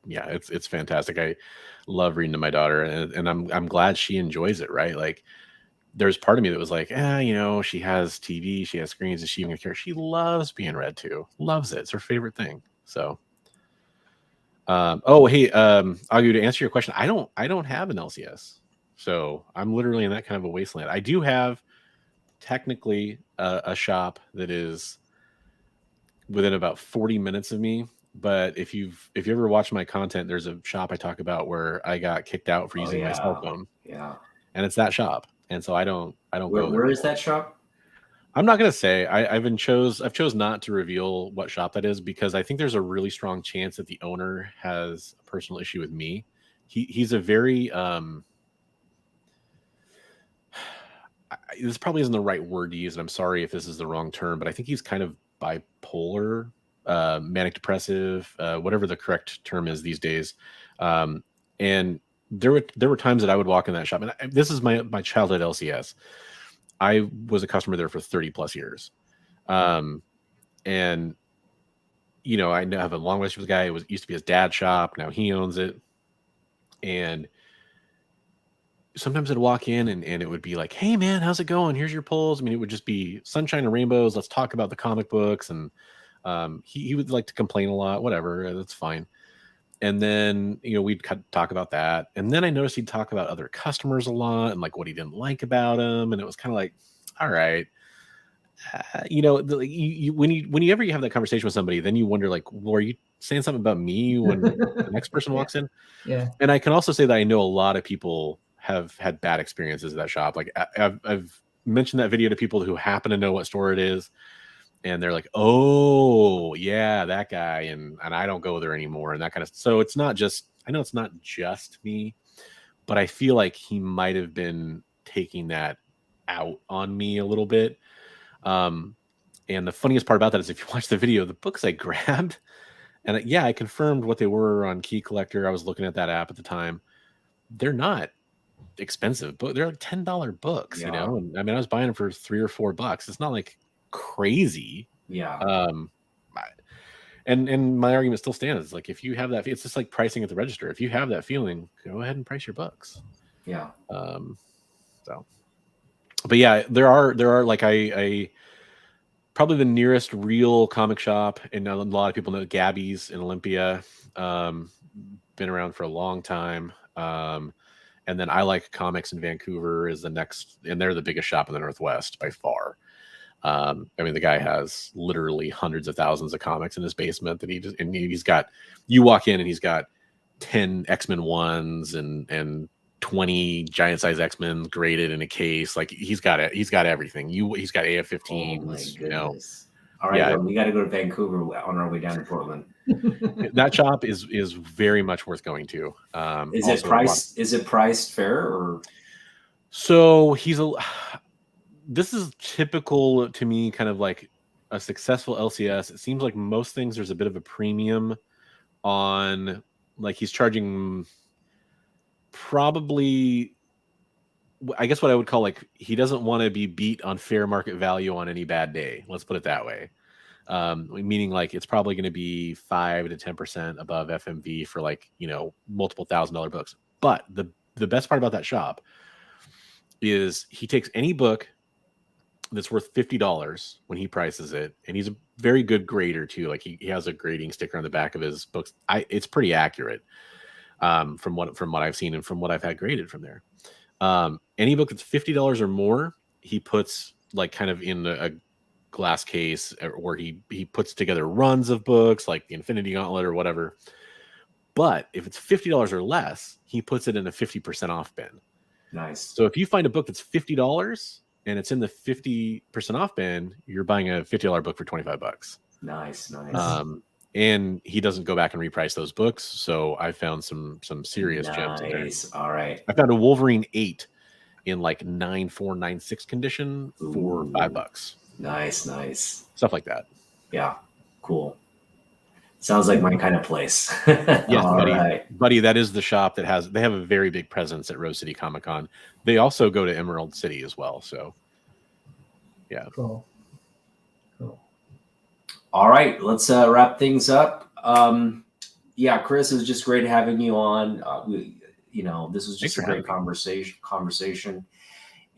It's fantastic. I love reading to my daughter, and I'm glad she enjoys it. Right, like there's part of me that was like, you know, she has TV, she has screens, is she even gonna care? She loves being read to, loves it. It's her favorite thing. So, Agu, to answer your question, I don't have an LCS, so I'm literally in that kind of a wasteland. I do have technically a shop that is within about 40 minutes of me. But if you ever watch my content, there's a shop I talk about where I got kicked out for using my cell phone. Yeah. And it's that shop. And so I don't go there. Where is that shop? I'm not gonna say I've chose not to reveal what shop that is because I think there's a really strong chance that the owner has a personal issue with me. He's a very this probably isn't the right word to use, and I'm sorry if this is the wrong term, but I think he's kind of bipolar, manic depressive, whatever the correct term is these days. And there were times that I would walk in that shop, and this is my childhood LCS. I was a customer there for 30 plus years. And I now have a long relationship with the guy. It used to be his dad's shop. Now he owns it. And sometimes I'd walk in and it would be like, hey man, how's it going? Here's your polls. I mean, it would just be sunshine and rainbows. Let's talk about the comic books. And he would like to complain a lot, whatever. That's fine. And then, we'd talk about that. And then I noticed he'd talk about other customers a lot and like what he didn't like about them. And it was kind of like, all right. Whenever you have that conversation with somebody, then you wonder like, well, are you saying something about me when the next person walks in? Yeah. And I can also say that I know a lot of people have had bad experiences at that shop. Like I've mentioned that video to people who happen to know what store it is, and they're like, oh yeah, that guy, and I don't go there anymore, and that kind of. So it's not just, I know it's not just me, but I feel like he might have been taking that out on me a little bit. And the funniest part about that is if you watch the video, the books I grabbed, and I confirmed what they were on Key Collector. I was looking at that app at the time. They're not expensive, but they're like $10 books, And I mean, I was buying them for $3 or $4. It's not like crazy. Yeah. And my argument still stands. It's like, if you have that, it's just like pricing at the register. If you have that feeling, go ahead and price your books. Yeah. But yeah, there are like I probably the nearest real comic shop, and a lot of people know Gabby's in Olympia. Been around for a long time. And then I Like Comics in Vancouver is the next, and they're the biggest shop in the Northwest by far. I mean, the guy has literally hundreds of thousands of comics in his basement that he's got. You walk in and he's got 10 X-Men ones and 20 giant size X-Men graded in a case. Like he's got it. He's got everything. He's got AF-15s. Oh my goodness. All right, yeah. We got to go to Vancouver on our way down to Portland. That shop is very much worth going to. Is it priced? Is it priced fair or? So this is typical to me, kind of like a successful LCS. It seems like most things there's a bit of a premium on, like he's charging probably, I guess what I would call, like, he doesn't want to be beat on fair market value on any bad day. Let's put it that way. Meaning like it's probably going to be 5 to 10% above FMV for like, multiple $1,000 books. But the best part about that shop is he takes any book that's worth $50 when he prices it, and he's a very good grader too. Like he has a grading sticker on the back of his books. It's pretty accurate from what I've seen and from what I've had graded from there. Any book that's $50 or more, he puts like kind of in a glass case, or he puts together runs of books like the Infinity Gauntlet or whatever. But if it's $50 or less, he puts it in a 50% off bin. Nice. So if you find a book that's $50 and it's in the 50% off bin, you're buying a $50 book for $25. Nice. And he doesn't go back and reprice those books. So I found some serious gems in there. All right. I found a Wolverine 8 in like 9496 condition for $5. Nice. Stuff like that. Yeah. Cool. Sounds like my kind of place. Yes, buddy. Right. Buddy, that is the shop they have a very big presence at Rose City Comic Con. They also go to Emerald City as well. So yeah. Cool. All right, let's wrap things up. Yeah, Chris, it was just great having you on. This was just a great conversation.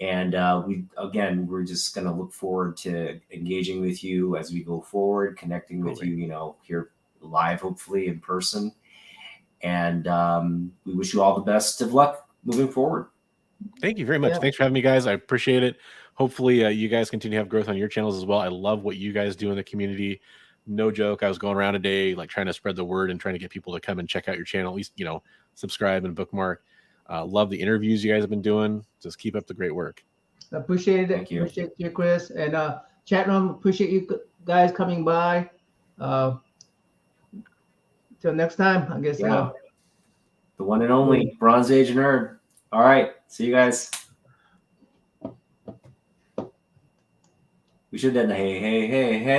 And we're just going to look forward to engaging with you as we go forward, connecting with you, here live, hopefully in person. And we wish you all the best of luck moving forward. Thank you very much. Yeah. Thanks for having me, guys. I appreciate it. Hopefully you guys continue to have growth on your channels as well. I love what you guys do in the community. No joke. I was going around today, like trying to spread the word and trying to get people to come and check out your channel, at least, subscribe and bookmark. Love the interviews you guys have been doing. Just keep up the great work. Appreciate it. Thank you. Appreciate you, Chris. And chat room, appreciate you guys coming by. Till next time, I guess. Yeah. The one and only Bronze Age Nerd. All right. See you guys. We should have done the hey, hey, hey, hey.